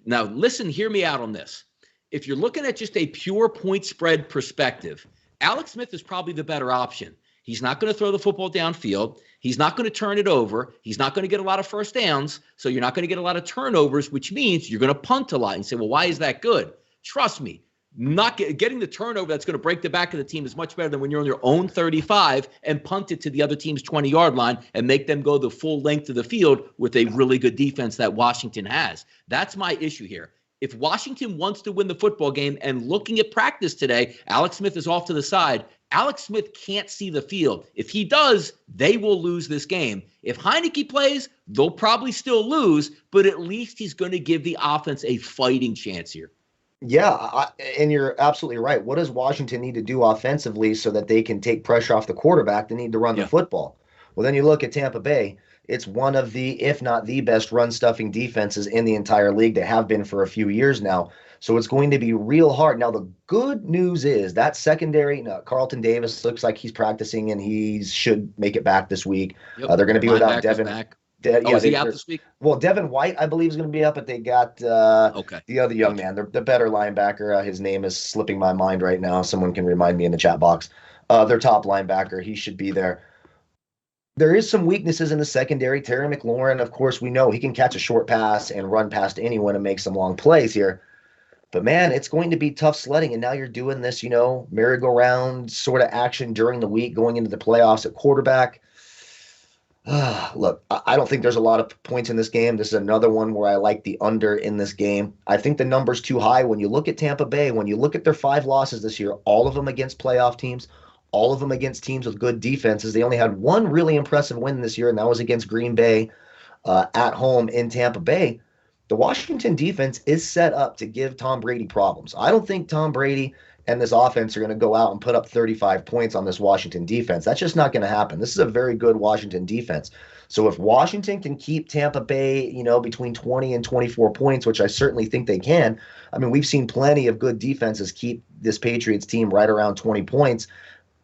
Now, listen, hear me out on this. If you're looking at just a pure point spread perspective, Alex Smith is probably the better option. He's not going to throw the football downfield. He's not going to turn it over. He's not going to get a lot of first downs, so you're not going to get a lot of turnovers, which means you're going to punt a lot. And say, well, why is that good? Trust me. Not getting the turnover that's going to break the back of the team is much better than when you're on your own 35 and punt it to the other team's 20-yard line and make them go the full length of the field with a really good defense that Washington has. That's my issue here. If Washington wants to win the football game, and looking at practice today, Alex Smith is off to the side. Alex Smith can't see the field. If he does, they will lose this game. If Heineke plays, they'll probably still lose, but at least he's going to give the offense a fighting chance here. Yeah, and you're absolutely right. What does Washington need to do offensively so that they can take pressure off the quarterback? They need to run the football. Well, then you look at Tampa Bay. It's one of the, if not the best run-stuffing defenses in the entire league. They have been for a few years now. So it's going to be real hard. Now, the good news is that secondary, Carlton Davis looks like he's practicing, and he should make it back this week. Yep. They're going to be without Devin. Is he out this week? Well, Devin White, I believe, is going to be up, but they got the other young man, the better linebacker. His name is slipping my mind right now. Someone can remind me in the chat box. Their top linebacker, he should be there. There is some weaknesses in the secondary. Terry McLaurin, of course, we know he can catch a short pass and run past anyone and make some long plays here. But, man, it's going to be tough sledding, and now you're doing this, merry-go-round sort of action during the week going into the playoffs at quarterback. Look, I don't think there's a lot of points in this game. This is another one where I like the under in this game. I think the number's too high. When you look at Tampa Bay, when you look at their 5 losses this year, all of them against playoff teams, all of them against teams with good defenses. They only had one really impressive win this year, and that was against Green Bay at home in Tampa Bay. The Washington defense is set up to give Tom Brady problems. I don't think Tom Brady and this offense are going to go out and put up 35 points on this Washington defense. That's just not going to happen. This is a very good Washington defense. So if Washington can keep Tampa Bay, between 20 and 24 points, which I certainly think they can. I mean, we've seen plenty of good defenses keep this Patriots team right around 20 points,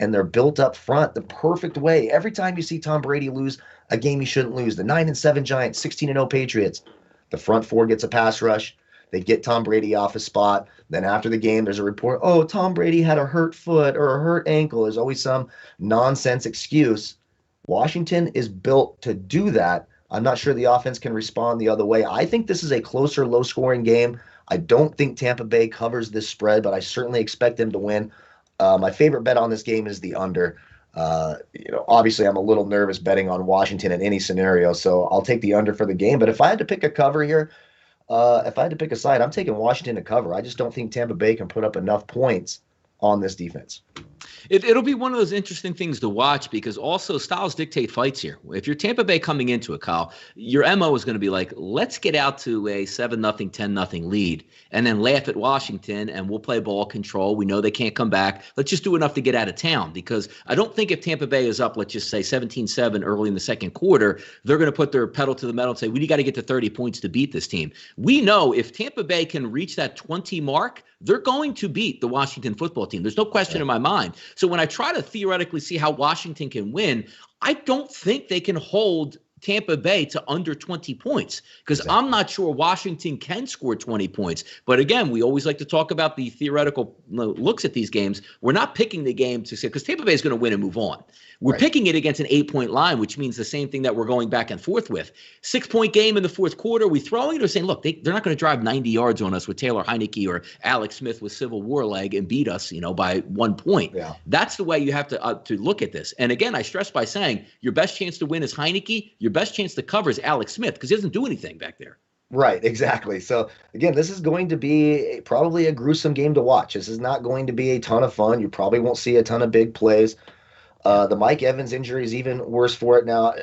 and they're built up front the perfect way. Every time you see Tom Brady lose a game he shouldn't lose, the 9-7 Giants, 16-0 Patriots, the front four gets a pass rush. They get Tom Brady off his spot. Then after the game, there's a report, oh, Tom Brady had a hurt foot or a hurt ankle. There's always some nonsense excuse. Washington is built to do that. I'm not sure the offense can respond the other way. I think this is a closer, low-scoring game. I don't think Tampa Bay covers this spread, but I certainly expect them to win. My favorite bet on this game is the under. Obviously I'm a little nervous betting on Washington in any scenario, so I'll take the under for the game. But if I had to pick a cover here, if I had to pick a side, I'm taking Washington to cover. I just don't think Tampa Bay can put up enough points on this defense. It'll be one of those interesting things to watch because also styles dictate fights here. If you're Tampa Bay coming into it, Kyle, your MO is going to be like, let's get out to a 7-0, 10-0 lead and then laugh at Washington and we'll play ball control. We know they can't come back. Let's just do enough to get out of town because I don't think if Tampa Bay is up, let's just say 17-7 early in the second quarter, they're going to put their pedal to the metal and say, we got to get to 30 points to beat this team. We know if Tampa Bay can reach that 20 mark, they're going to beat the Washington football team. There's no question in my mind. So when I try to theoretically see how Washington can win, I don't think they can hold Tampa Bay to under 20 points because I'm not sure Washington can score 20 points. But again, we always like to talk about the theoretical looks at these games. We're not picking the game to say because Tampa Bay is going to win and move on. We're picking it against an 8-point line, which means the same thing that we're going back and forth with. 6-point game in the fourth quarter. We throwing it or saying, look, they're not going to drive 90 yards on us with Taylor Heineke or Alex Smith with Civil War leg and beat us, by 1 point. Yeah. That's the way you have to look at this. And again, I stress by saying your best chance to win is Heineke. Your best chance to cover is Alex Smith because he doesn't do anything back there. Right, exactly. So, again, this is going to be probably a gruesome game to watch. This is not going to be a ton of fun. You probably won't see a ton of big plays. The Mike Evans injury is even worse for it now.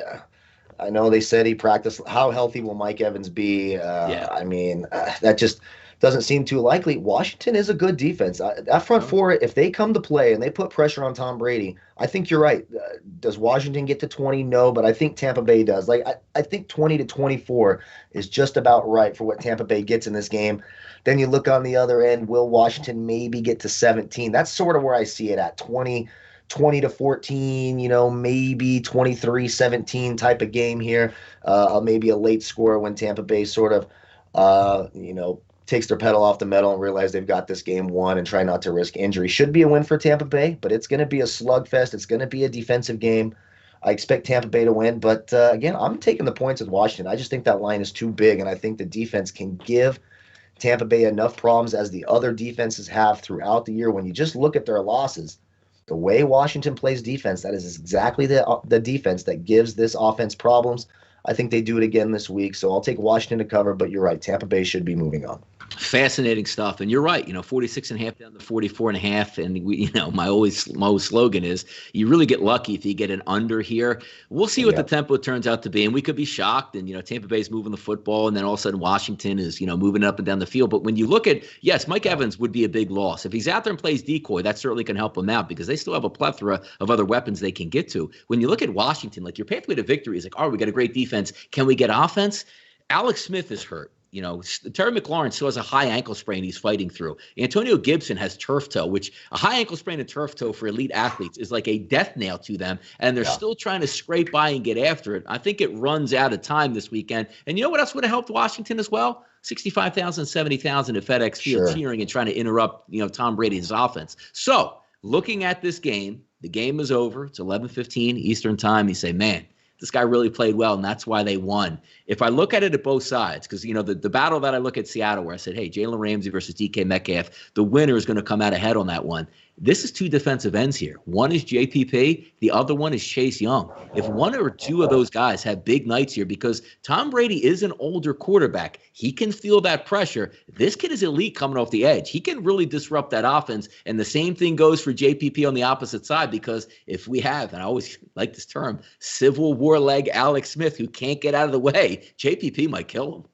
I know they said he practiced. How healthy will Mike Evans be? I mean, that just doesn't seem too likely. Washington is a good defense. That front four, if they come to play and they put pressure on Tom Brady, I think you're right. Does Washington get to 20? No, but I think Tampa Bay does. I think 20-24 is just about right for what Tampa Bay gets in this game. Then you look on the other end, will Washington maybe get to 17? That's sort of where I see it at 20-14, maybe 23-17 type of game here. Maybe a late score when Tampa Bay sort of, takes their pedal off the metal and realize they've got this game won and try not to risk injury. Should be a win for Tampa Bay, but it's going to be a slugfest. It's going to be a defensive game. I expect Tampa Bay to win, but again, I'm taking the points with Washington. I just think that line is too big, and I think the defense can give Tampa Bay enough problems as the other defenses have throughout the year. When you just look at their losses, the way Washington plays defense, that is exactly the defense that gives this offense problems. I think they do it again this week, so I'll take Washington to cover, but you're right, Tampa Bay should be moving on. Fascinating stuff. And you're right, 46.5 down to 44.5. And we, my always slogan is you really get lucky if you get an under here. We'll see what the tempo turns out to be. And we could be shocked. And, Tampa Bay's moving the football. And then all of a sudden Washington is, moving up and down the field. But when you look at, yes, Mike Evans would be a big loss. If he's out there and plays decoy, that certainly can help him out because they still have a plethora of other weapons they can get to. When you look at Washington, like your pathway to victory is like, we got a great defense. Can we get offense? Alex Smith is hurt. Terry McLaurin still has a high ankle sprain he's fighting through. Antonio Gibson has turf toe, which a high ankle sprain and turf toe for elite athletes is like a death nail to them, and they're still trying to scrape by and get after it. I think it runs out of time this weekend. And you know what else would have helped Washington as well? 65,000, 70,000 at FedEx Field cheering and trying to interrupt, Tom Brady's offense. So looking at this game, the game is over. It's 11:15 Eastern time. You say, man, this guy really played well, and that's why they won. If I look at it at both sides, because, the battle that I look at Seattle where I said, hey, Jalen Ramsey versus DK Metcalf, the winner is going to come out ahead on that one. This is two defensive ends here. One is JPP. The other one is Chase Young. If one or two of those guys have big nights here, because Tom Brady is an older quarterback, he can feel that pressure. This kid is elite coming off the edge. He can really disrupt that offense. And the same thing goes for JPP on the opposite side, because if we have, and I always like this term, Civil War leg Alex Smith, who can't get out of the way, JPP might kill him.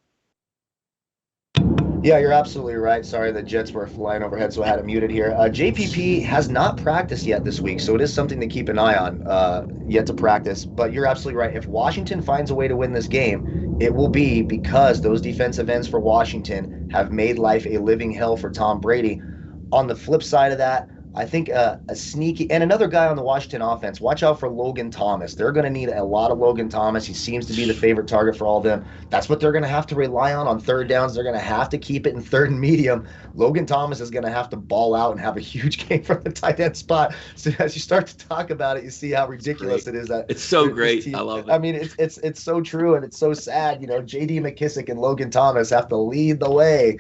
Yeah, you're absolutely right. Sorry, the Jets were flying overhead, so I had it muted here. JPP has not practiced yet this week, so it is something to keep an eye on, yet to practice. But you're absolutely right. If Washington finds a way to win this game, it will be because those defensive ends for Washington have made life a living hell for Tom Brady. On the flip side of that, I think a sneaky – and another guy on the Washington offense, watch out for Logan Thomas. They're going to need a lot of Logan Thomas. He seems to be the favorite target for all of them. That's what they're going to have to rely on third downs. They're going to have to keep it in third and medium. Logan Thomas is going to have to ball out and have a huge game from the tight end spot. So as you start to talk about it, you see how ridiculous it is. That it's so great. I love it. I mean, it's so true, and it's so sad. You know, J.D. McKissick and Logan Thomas have to lead the way.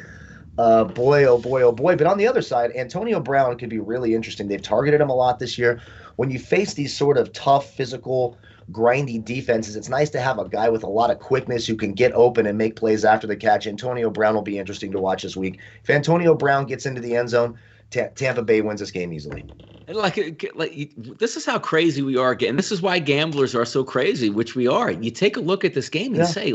Boy, oh boy, oh boy. But on the other side, Antonio Brown could be really interesting. They've targeted him a lot this year. When you face these sort of tough, physical, grindy defenses, it's nice to have a guy with a lot of quickness who can get open and make plays after the catch. Antonio Brown will be interesting to watch this week. If Antonio Brown gets into the end zone, Tampa Bay wins this game easily. And this is how crazy we are again. This is why gamblers are so crazy, which we are. You take a look at this game and say,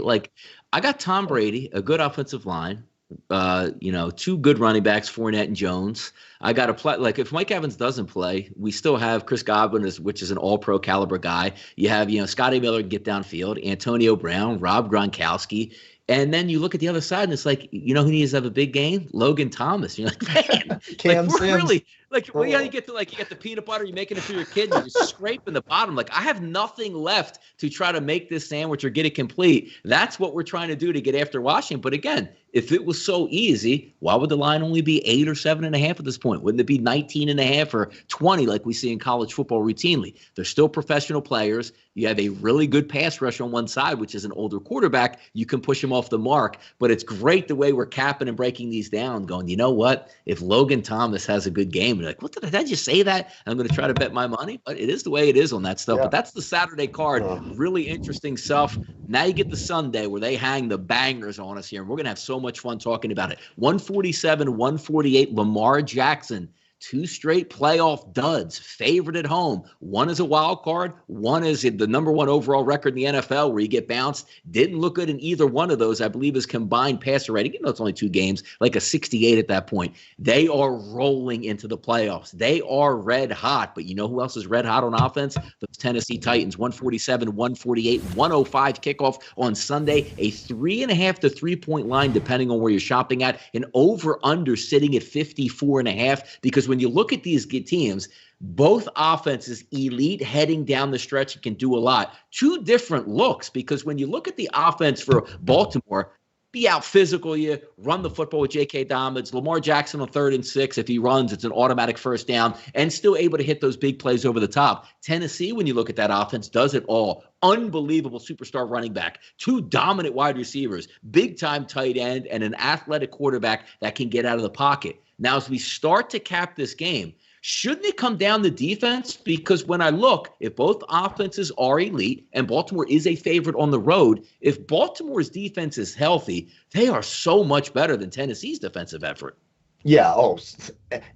I got Tom Brady, a good offensive line, two good running backs, Fournette and Jones. I got to play. Like, if Mike Evans doesn't play, we still have Chris Godwin, which is an all-pro caliber guy. You have, Scotty Miller can get downfield, Antonio Brown, Rob Gronkowski. And then you look at the other side, and it's like, who needs to have a big game? Logan Thomas. You're like, man, we're really you get the peanut butter, you're making it for your kid, and you're scraping the bottom. Like, I have nothing left to try to make this sandwich or get it complete. That's what we're trying to do to get after Washington. But again, if it was so easy, why would the line only be 8 or 7.5 at this point? Wouldn't it be 19.5 or 20 like we see in college football routinely? They're still professional players. You have a really good pass rush on one side, which is an older quarterback. You can push him off the mark. But it's great the way we're capping and breaking these down, going, you know what? If Logan Thomas has a good game, you're like, what did I just say that? I'm going to try to bet my money. But it is the way it is on that stuff. Yeah. But that's the Saturday card. Really interesting stuff. Now you get the Sunday where they hang the bangers on us here. And we're going to have so much fun talking about it. 147, 148, Lamar Jackson. 2 straight playoff duds, favorite at home. One is a wild card. One is the number 1 overall record in the NFL where you get bounced. Didn't look good in either one of those. I believe his combined passer rating, it's only 2 games, like a 68 at that point. They are rolling into the playoffs. They are red hot. But you know who else is red hot on offense? The Tennessee Titans. 147, 148, 105 kickoff on Sunday. A 3.5 to 3-point line, depending on where you're shopping at. An over-under sitting at 54.5, because when you look at these teams, both offenses elite heading down the stretch and can do a lot. 2 different looks, because when you look at the offense for Baltimore, be out physical you, run the football with J.K. Dobbins, Lamar Jackson on 3rd and 6. If he runs, it's an automatic first down, and still able to hit those big plays over the top. Tennessee, when you look at that offense, does it all. Unbelievable superstar running back, 2 dominant wide receivers, big-time tight end, and an athletic quarterback that can get out of the pocket. Now, as we start to cap this game, shouldn't it come down to defense? Because when I look, if both offenses are elite and Baltimore is a favorite on the road, if Baltimore's defense is healthy, they are so much better than Tennessee's defensive effort. Yeah,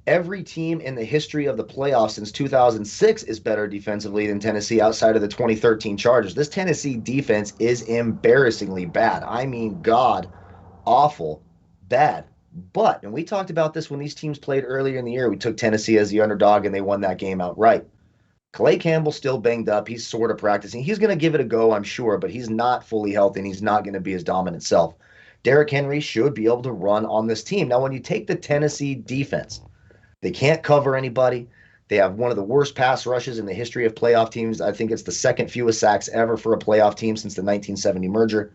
every team in the history of the playoffs since 2006 is better defensively than Tennessee outside of the 2013 Chargers. This Tennessee defense is embarrassingly bad. I mean, God, awful, bad. But, and we talked about this when these teams played earlier in the year, we took Tennessee as the underdog and they won that game outright. Calais Campbell's still banged up. He's sort of practicing. He's going to give it a go, I'm sure, but he's not fully healthy and he's not going to be his dominant self. Derrick Henry should be able to run on this team. Now, when you take the Tennessee defense, they can't cover anybody. They have one of the worst pass rushes in the history of playoff teams. I think it's the 2nd fewest sacks ever for a playoff team since the 1970 merger.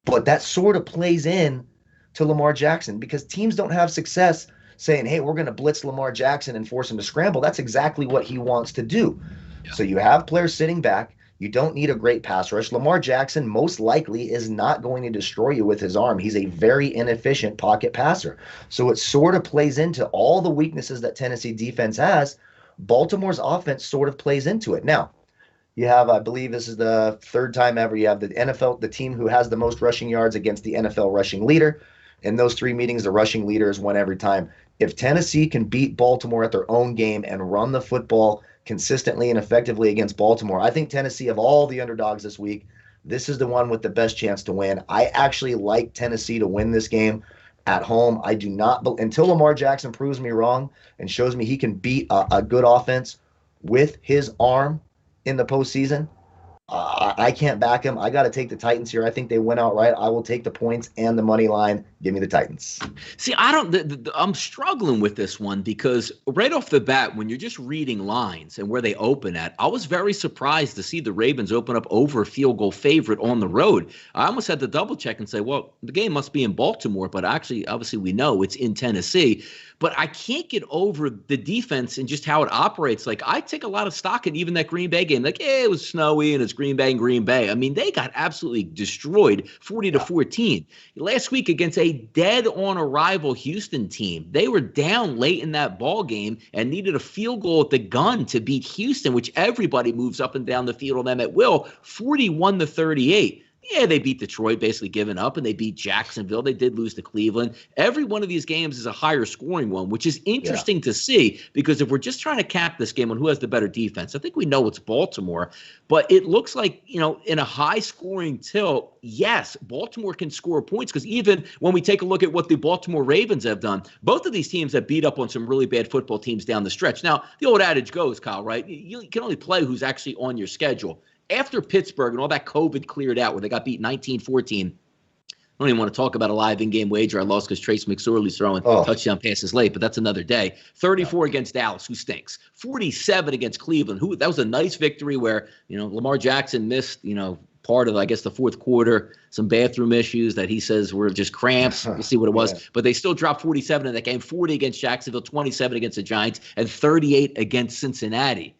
But that sort of plays in to Lamar Jackson, because teams don't have success saying, hey, we're going to blitz Lamar Jackson and force him to scramble. That's exactly what he wants to do. Yeah. So you have players sitting back. You don't need a great pass rush. Lamar Jackson most likely is not going to destroy you with his arm. He's a very inefficient pocket passer. So it sort of plays into all the weaknesses that Tennessee defense has. Baltimore's offense sort of plays into it. Now, you have, I believe this is the third time ever, you have the NFL, the team who has the most rushing yards against the NFL rushing leader. In those three meetings, the rushing leader has won every time. If Tennessee can beat Baltimore at their own game and run the football consistently and effectively against Baltimore, I think Tennessee, of all the underdogs this week, this is the one with the best chance to win. I actually like Tennessee to win this game at home. I do not, until Lamar Jackson proves me wrong and shows me he can beat a good offense with his arm in the postseason, I can't back him. I got to take the Titans here. I think they win outright. I will take the points and the money line. Give me the Titans. See, I'm struggling with this one because right off the bat, when you're just reading lines and where they open at, I was very surprised to see the Ravens open up over a field goal favorite on the road. I almost had to double check and say, well, the game must be in Baltimore, but actually, obviously, we know it's in Tennessee. But I can't get over the defense and just how it operates. Like, I take a lot of stock in even that Green Bay game. Like, it was snowy and it's Green Bay and Green Bay. I mean, they got absolutely destroyed 40-14. Last week against a dead-on-arrival Houston team, they were down late in that ball game and needed a field goal at the gun to beat Houston, which everybody moves up and down the field on them at will, 41-38. Yeah, they beat Detroit, basically giving up, and they beat Jacksonville. They did lose to Cleveland. Every one of these games is a higher scoring one, which is interesting to see because if we're just trying to cap this game on who has the better defense, I think we know it's Baltimore. But it looks like, in a high-scoring tilt, yes, Baltimore can score points because even when we take a look at what the Baltimore Ravens have done, both of these teams have beat up on some really bad football teams down the stretch. Now, the old adage goes, Kyle, right? You can only play who's actually on your schedule. After Pittsburgh and all that COVID cleared out where they got beat 19-14, I don't even want to talk about a live in-game wager I lost because Trace McSorley's throwing touchdown passes late, but that's another day. 34 against Dallas, who stinks. 47 against Cleveland, that was a nice victory where, Lamar Jackson missed, part of, I guess, the fourth quarter, some bathroom issues that he says were just cramps. We'll see what it was. Yeah. But they still dropped 47 in that game, 40 against Jacksonville, 27 against the Giants, and 38 against Cincinnati.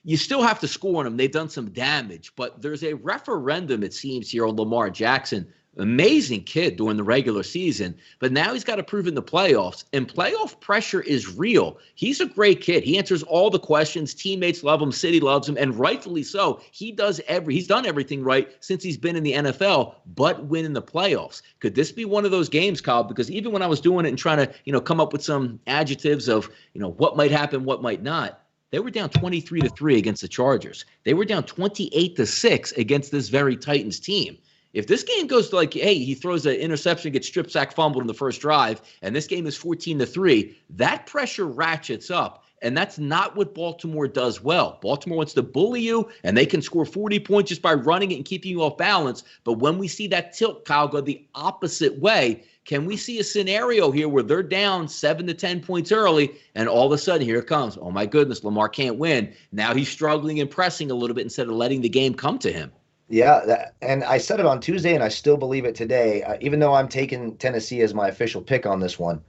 You still have to score on them. They've done some damage, but there's a referendum, it seems, here on Lamar Jackson. Amazing kid during the regular season, but now he's got to prove in the playoffs, and playoff pressure is real. He's a great kid. He answers all the questions. Teammates love him. City loves him, and rightfully so. He's done everything right since he's been in the NFL, but win in the playoffs. Could this be one of those games, Kyle? Because even when I was doing it and trying to, come up with some adjectives of, what might happen, what might not, they were down 23-3 against the Chargers. They were down 28-6 against this very Titans team. If this game goes to he throws an interception, gets strip sack fumbled in the first drive, and this game is 14-3, that pressure ratchets up. And that's not what Baltimore does well. Baltimore wants to bully you, and they can score 40 points just by running it and keeping you off balance. But when we see that tilt, Kyle, go the opposite way, can we see a scenario here where they're down 7 to 10 points early, and all of a sudden here it comes? Oh, my goodness, Lamar can't win. Now he's struggling and pressing a little bit instead of letting the game come to him. Yeah, and I said it on Tuesday, and I still believe it today, even though I'm taking Tennessee as my official pick on this one.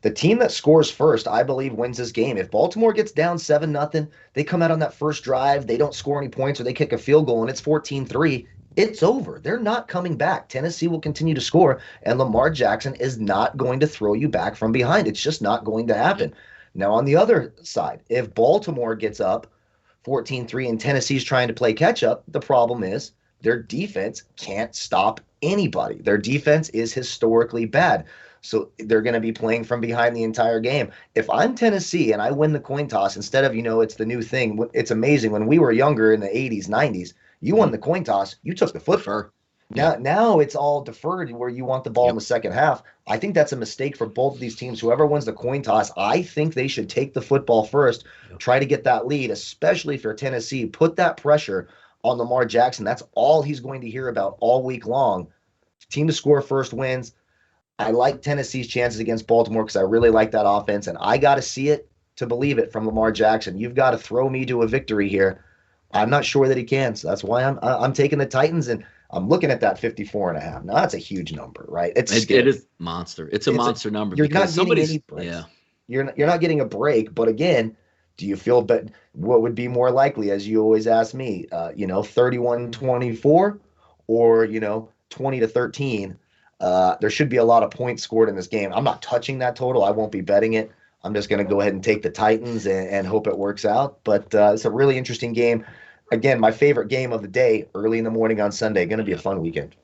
The team that scores first, I believe, wins this game. If Baltimore gets down 7-0, they come out on that first drive, they don't score any points, or they kick a field goal, and it's 14-3, it's over. They're not coming back. Tennessee will continue to score, and Lamar Jackson is not going to throw you back from behind. It's just not going to happen. Now, on the other side, if Baltimore gets up 14-3 and Tennessee's trying to play catch-up, the problem is their defense can't stop anybody. Their defense is historically bad. So they're going to be playing from behind the entire game. If I'm Tennessee and I win the coin toss, instead of, it's the new thing, it's amazing. When we were younger in the 80s, 90s, you won the coin toss, you took the football. Now it's all deferred where you want the ball in the second half. I think that's a mistake for both of these teams. Whoever wins the coin toss, I think they should take the football first, try to get that lead, especially for Tennessee. Put that pressure on Lamar Jackson. That's all he's going to hear about all week long. Team to score first wins. I like Tennessee's chances against Baltimore because I really like that offense, and I got to see it to believe it from Lamar Jackson. You've got to throw me to a victory here. I'm not sure that he can, so that's why I'm taking the Titans, and I'm looking at that 54.5. Now, that's a huge number, right? It is monster. It's a monster number. You're not getting any breaks. Yeah. You're not getting a break, but again, Do you feel what would be more likely, as you always ask me, 31-24 or, 20-13? There should be a lot of points scored in this game. I'm not touching that total. I won't be betting it. I'm just going to go ahead and take the Titans and hope it works out. But it's a really interesting game. Again, my favorite game of the day, early in the morning on Sunday. Going to be a fun weekend.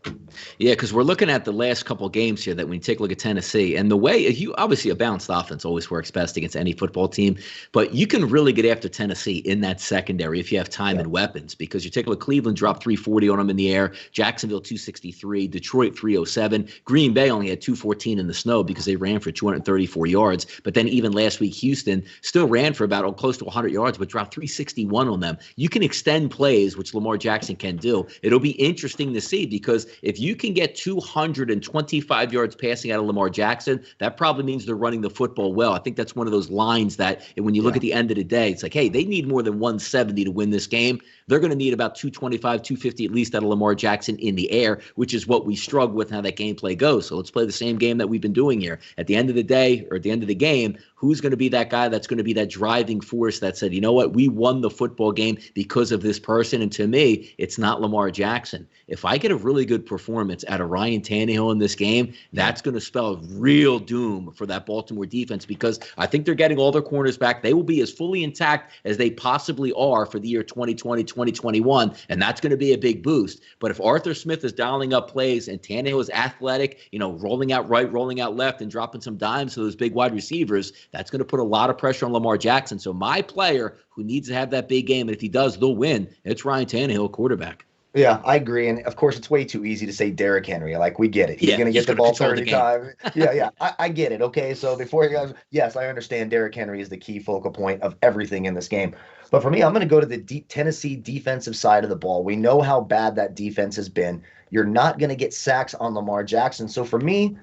Yeah, because we're looking at the last couple of games here that when you take a look at Tennessee, and the way you obviously a balanced offense always works best against any football team, but you can really get after Tennessee in that secondary if you have time and weapons, because you take a look, Cleveland dropped 340 on them in the air, Jacksonville 263, Detroit 307, Green Bay only had 214 in the snow because they ran for 234 yards, but then even last week Houston still ran for about close to 100 yards, but dropped 361 on them. You can extend plays, which Lamar Jackson can do. It'll be interesting to see, because if you can get 225 yards passing out of Lamar Jackson, that probably means they're running the football well. I think that's one of those lines that when you look at the end of the day, it's like, hey, they need more than 170 to win this game. They're going to need about 225, 250 at least out of Lamar Jackson in the air, which is what we struggle with how that gameplay goes. So let's play the same game that we've been doing here. At the end of the day, or at the end of the game, who's going to be that guy that's going to be that driving force that said, you know what, we won the football game because of this person? And to me, it's not Lamar Jackson. If I get a really good performance out of Ryan Tannehill in this game, that's going to spell real doom for that Baltimore defense, because I think they're getting all their corners back. They will be as fully intact as they possibly are for the year 2020, 2021, and that's going to be a big boost. But if Arthur Smith is dialing up plays and Tannehill is athletic, rolling out right, rolling out left, and dropping some dimes to those big wide receivers, that's going to put a lot of pressure on Lamar Jackson. So my player who needs to have that big game, and if he does, they'll win, it's Ryan Tannehill, quarterback. Yeah, I agree. And of course, it's way too easy to say Derrick Henry. Like, we get it. He's going to get the ball 30 times. Yeah. I get it. Okay. So before you guys, yes, I understand Derrick Henry is the key focal point of everything in this game. But for me, I'm going to go to the Tennessee defensive side of the ball. We know how bad that defense has been. You're not going to get sacks on Lamar Jackson. So for me,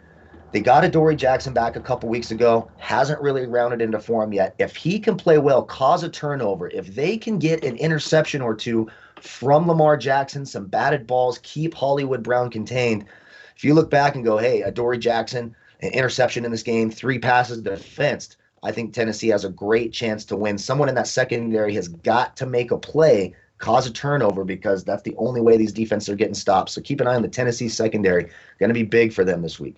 they got Adoree Jackson back a couple weeks ago, hasn't really rounded into form yet. If he can play well, cause a turnover, if they can get an interception or two from Lamar Jackson, some batted balls, keep Hollywood Brown contained. If you look back and go, hey, Adoree Jackson, an interception in this game, 3 passes defensed, I think Tennessee has a great chance to win. Someone in that secondary has got to make a play, cause a turnover, because that's the only way these defenses are getting stopped. So keep an eye on the Tennessee secondary. Going to be big for them this week.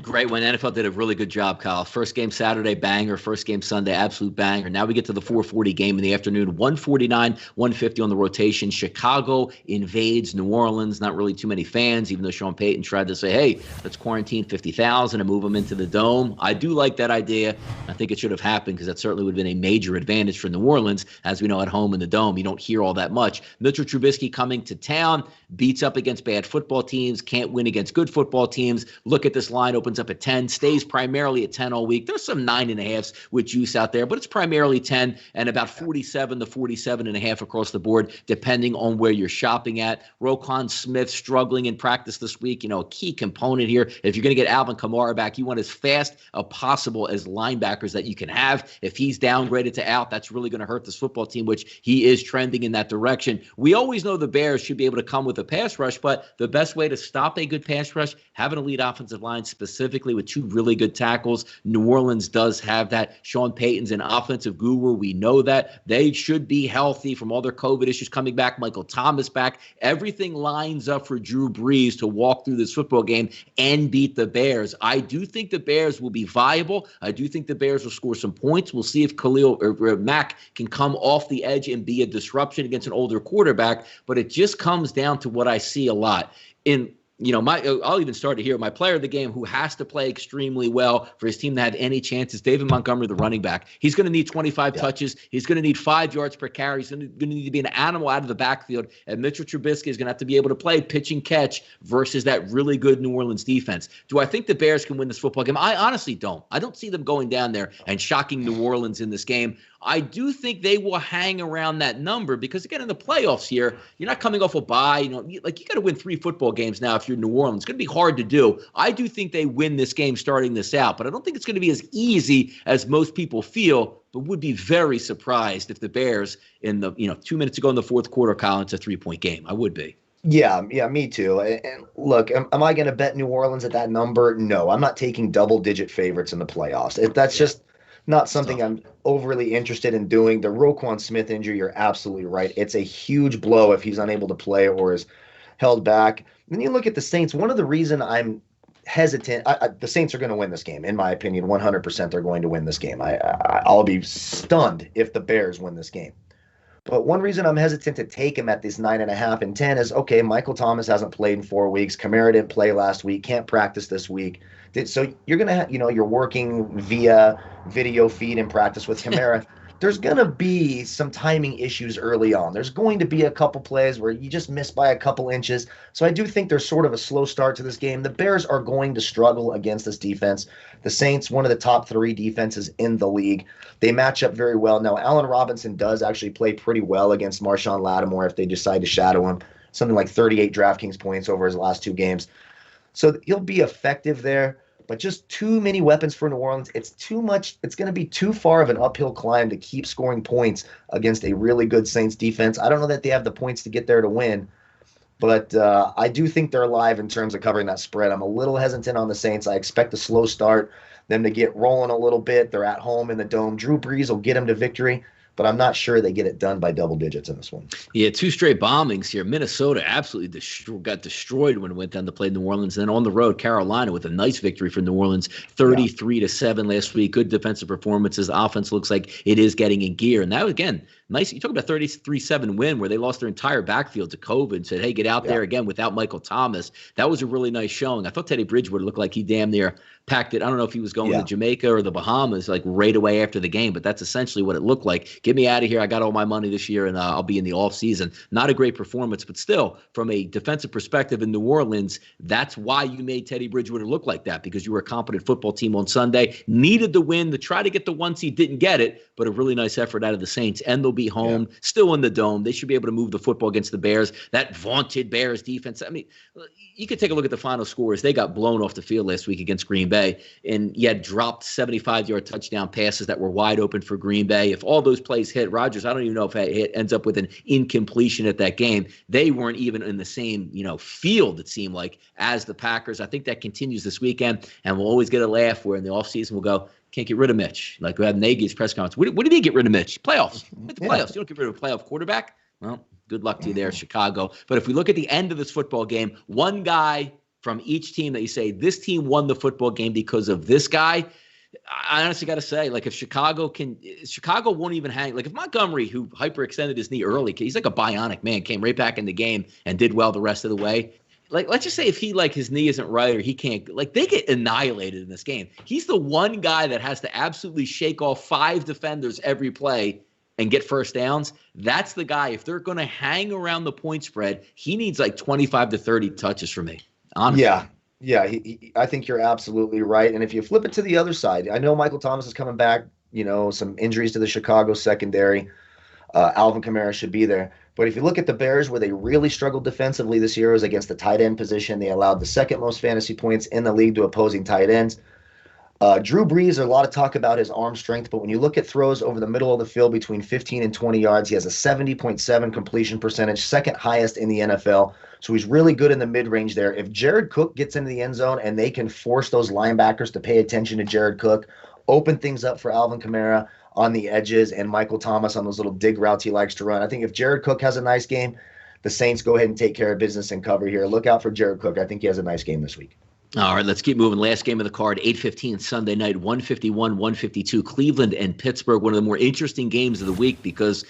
Great win. NFL did a really good job, Kyle. First game Saturday, banger. First game Sunday, absolute banger. Now we get to the 4:40 game in the afternoon, 149, 150 on the rotation. Chicago invades New Orleans. Not really too many fans, even though Sean Payton tried to say, hey, let's quarantine 50,000 and move them into the dome. I do like that idea. I think it should have happened, because that certainly would have been a major advantage for New Orleans. As we know, at home in the dome, you don't hear all that much. Mitchell Trubisky coming to town, beats up against bad football teams, can't win against good football teams. Look at this line, opens up at 10, stays primarily at 10 all week. There's some 9.5s with juice out there, but it's primarily 10 and about 47 to 47.5 across the board, depending on where you're shopping at. Roquan Smith struggling in practice this week, a key component here. If you're going to get Alvin Kamara back, you want as fast as possible as linebackers that you can have. If he's downgraded to out, that's really going to hurt this football team, which he is trending in that direction. We always know the Bears should be able to come with a pass rush, but the best way to stop a good pass rush, have an elite offensive line, specifically with 2 really good tackles. New Orleans does have that. Sean Payton's an offensive guru. We know that. They should be healthy from all their COVID issues coming back. Michael Thomas back. Everything lines up for Drew Brees to walk through this football game and beat the Bears. I do think the Bears will be viable. I do think the Bears will score some points. We'll see if Khalil or Mack can come off the edge and be a disruption against an older quarterback. But it just comes down to what I see a lot in I'll even start it here. My player of the game who has to play extremely well for his team to have any chances, David Montgomery, the running back. He's going to need 25 touches. He's going to need 5 yards per carry. He's going to need to be an animal out of the backfield. And Mitchell Trubisky is going to have to be able to play pitch and catch versus that really good New Orleans defense. Do I think the Bears can win this football game? I honestly don't. I don't see them going down there and shocking New Orleans in this game. I do think they will hang around that number because, again, in the playoffs here, you're not coming off a bye. You got to win 3 football games now if you're New Orleans. It's going to be hard to do. I do think they win this game starting this out, but I don't think it's going to be as easy as most people feel, but would be very surprised if the Bears in the 2 minutes ago in the fourth quarter, Colin, it's a 3-point game. I would be. Yeah, me too. And look, am I going to bet New Orleans at that number? No, I'm not taking double-digit favorites in the playoffs. That's just not something Stuff. I'm overly interested in doing. The Roquan Smith injury, you're absolutely right. It's a huge blow if he's unable to play or is held back. Then you look at the Saints. One of the reason I'm hesitant, the Saints are going to win this game, in my opinion. 100% they're going to win this game. I'll be stunned if the Bears win this game. But one reason I'm hesitant to take him at this 9.5 and 10 is, okay, Michael Thomas hasn't played in 4 weeks. Kamara didn't play last week, can't practice this week. So you're going to have, you're working via video feed and practice with Kamara. There's going to be some timing issues early on. There's going to be a couple plays where you just miss by a couple inches. So I do think there's sort of a slow start to this game. The Bears are going to struggle against this defense. The Saints, one of the top 3 defenses in the league. They match up very well. Now, Allen Robinson does actually play pretty well against Marshawn Lattimore if they decide to shadow him. Something like 38 DraftKings points over his last 2 games. So he'll be effective there. But just too many weapons for New Orleans. It's too much. It's going to be too far of an uphill climb to keep scoring points against a really good Saints defense. I don't know that they have the points to get there to win, but I do think they're alive in terms of covering that spread. I'm a little hesitant on the Saints. I expect a slow start, them to get rolling a little bit. They're at home in the Dome. Drew Brees will get them to victory, but I'm not sure they get it done by double digits in this one. Yeah, 2 straight bombings here. Minnesota absolutely got destroyed when it went down to play New Orleans. And then on the road, Carolina with a nice victory for New Orleans, 33-7 last week. Good defensive performances. The offense looks like it is getting in gear. And that, again, nice. You talk about 33-7 win where they lost their entire backfield to COVID and said, hey, get out there again without Michael Thomas. That was a really nice showing. I thought Teddy Bridgewater looked like he damn near packed it. I don't know if he was going to Jamaica or the Bahamas like right away after the game, but that's essentially what it looked like. Get me out of here. I got all my money this year and I'll be in the off season. Not a great performance, but still from a defensive perspective in New Orleans, that's why you made Teddy Bridgewater look like that, because you were a competent football team on Sunday, needed the win to try to get the 1 seed, didn't get it, but a really nice effort out of the Saints, and they'll be home, still in the Dome. They should be able to move the football against the Bears, that vaunted Bears defense. I mean, you could take a look at the final scores. They got blown off the field last week against Green Bay, and you had dropped 75-yard touchdown passes that were wide open for Green Bay. If all those plays hit, Rodgers, I don't even know if it ends up with an incompletion at that game. They weren't even in the same, field, it seemed like, as the Packers. I think that continues this weekend, and we'll always get a laugh where in the offseason we'll go, can't get rid of Mitch. Like we have Nagy's press conference. What did he get rid of Mitch? Playoffs. The playoffs. You don't get rid of a playoff quarterback. Well, good luck to you there, Chicago. But if we look at the end of this football game, one guy from each team that you say, this team won the football game because of this guy, I honestly got to say, like, if Chicago won't even hang. Like, if Montgomery, who hyperextended his knee early, he's like a bionic man, came right back in the game and did well the rest of the way. Like, let's just say if he, like, his knee isn't right or he can't, like, they get annihilated in this game. He's the one guy that has to absolutely shake off 5 defenders every play and get first downs. That's the guy. If they're going to hang around the point spread, he needs like 25 to 30 touches for me. Honestly. Yeah, I think you're absolutely right. And if you flip it to the other side, I know Michael Thomas is coming back, some injuries to the Chicago secondary. Alvin Kamara should be there. But if you look at the Bears, where they really struggled defensively this year was against the tight end position. They allowed the second most fantasy points in the league to opposing tight ends. Drew Brees, there's a lot of talk about his arm strength, but when you look at throws over the middle of the field between 15 and 20 yards, he has a 70.7 completion percentage, second highest in the NFL. So he's really good in the mid-range there. If Jared Cook gets into the end zone and they can force those linebackers to pay attention to Jared Cook, open things up for Alvin Kamara on the edges and Michael Thomas on those little dig routes he likes to run. I think if Jared Cook has a nice game, the Saints go ahead and take care of business and cover here. Look out for Jared Cook. I think he has a nice game this week. All right, let's keep moving. Last game of the card, 8:15 Sunday night, 151-152, Cleveland and Pittsburgh. One of the more interesting games of the week because it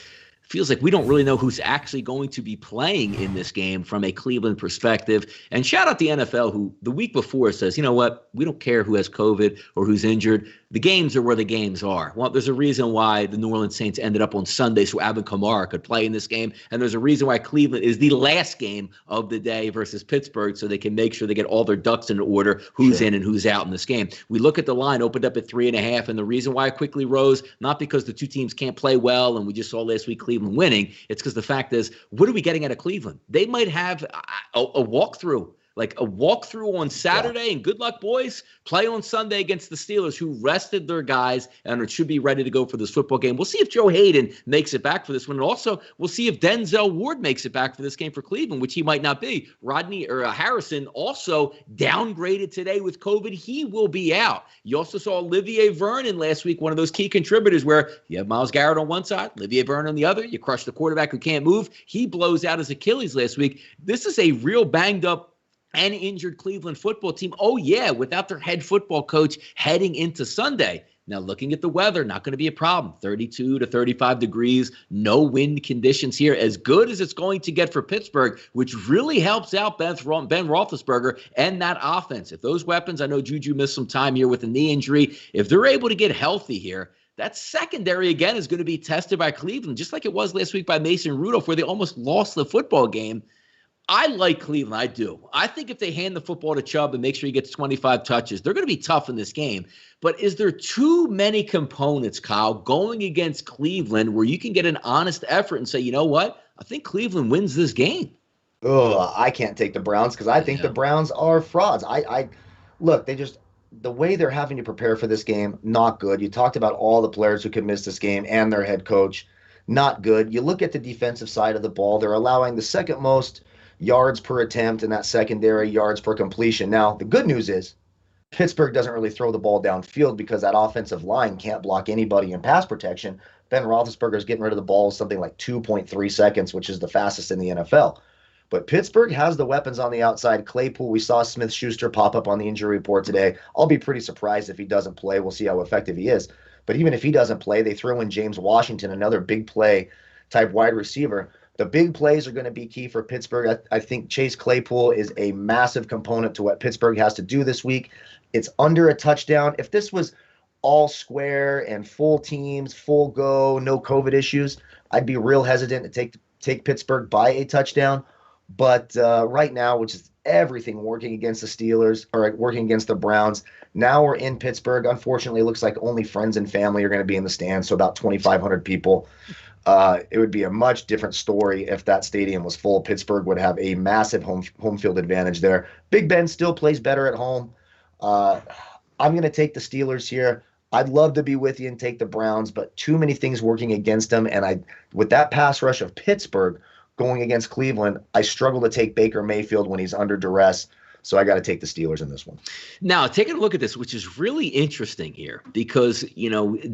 feels like we don't really know who's actually going to be playing in this game from a Cleveland perspective. And shout out the NFL, who the week before says, you know what, we don't care who has COVID or who's injured. The games are where the games are. Well, there's a reason why the New Orleans Saints ended up on Sunday so Alvin Kamara could play in this game. And there's a reason why Cleveland is the last game of the day versus Pittsburgh so they can make sure they get all their ducks in order, who's in and who's out in this game. We look at the line, opened up at 3.5, and the reason why it quickly rose, not because the two teams can't play well, and we just saw last week Cleveland winning. It's because the fact is, what are we getting out of Cleveland? They might have a walkthrough Like a walkthrough on Saturday, and good luck, boys. Play on Sunday against the Steelers, who rested their guys and should be ready to go for this football game. We'll see if Joe Hayden makes it back for this one. And also, we'll see if Denzel Ward makes it back for this game for Cleveland, which he might not be. Harrison also downgraded today with COVID. He will be out. You also saw Olivier Vernon last week, one of those key contributors where you have Myles Garrett on one side, Olivier Vernon on the other. You crush the quarterback who can't move. He blows out his Achilles last week. This is a real banged up and injured Cleveland football team. Oh, yeah, without their head football coach heading into Sunday. Now, looking at the weather, not going to be a problem. 32 to 35 degrees, no wind conditions here. As good as it's going to get for Pittsburgh, which really helps out Ben Roethlisberger and that offense. If those weapons, I know Juju missed some time here with a knee injury. If they're able to get healthy here, that secondary, again, is going to be tested by Cleveland, just like it was last week by Mason Rudolph, where they almost lost the football game. I like Cleveland. I do. I think if they hand the football to Chubb and make sure he gets 25 touches, they're going to be tough in this game. But is there too many components, Kyle, going against Cleveland where you can get an honest effort and say, you know what? I think Cleveland wins this game. Oh, I can't take the Browns because I think the Browns are frauds. Look, the way they're having to prepare for this game, not good. You talked about all the players who could miss this game and their head coach, not good. You look at the defensive side of the ball, they're allowing the second most yards per attempt in that secondary, yards per completion. Now, the good news is Pittsburgh doesn't really throw the ball downfield because that offensive line can't block anybody in pass protection. Ben Roethlisberger is getting rid of the ball something like 2.3 seconds, which is the fastest in the NFL. But Pittsburgh has the weapons on the outside. Claypool, we saw Smith-Schuster pop up on the injury report today. I'll be pretty surprised if he doesn't play. We'll see how effective he is. But even if he doesn't play, they throw in James Washington, another big play type wide receiver. The big plays are going to be key for Pittsburgh. I think Chase Claypool is a massive component to what Pittsburgh has to do this week. It's under a touchdown. If this was all square and full teams, full go, no COVID issues, I'd be real hesitant to take Pittsburgh by a touchdown. But right now, which is everything working against the Steelers or working against the Browns, now we're in Pittsburgh. Unfortunately, it looks like only friends and family are going to be in the stands, so about 2,500 people. It would be a much different story if that stadium was full. Pittsburgh would have a massive home field advantage there. Big Ben still plays better at home. I'm going to take the Steelers here. I'd love to be with you and take the Browns, but too many things working against them. And with that pass rush of Pittsburgh going against Cleveland, I struggle to take Baker Mayfield when he's under duress. So I got to take the Steelers in this one. Now, taking a look at this, which is really interesting here, because,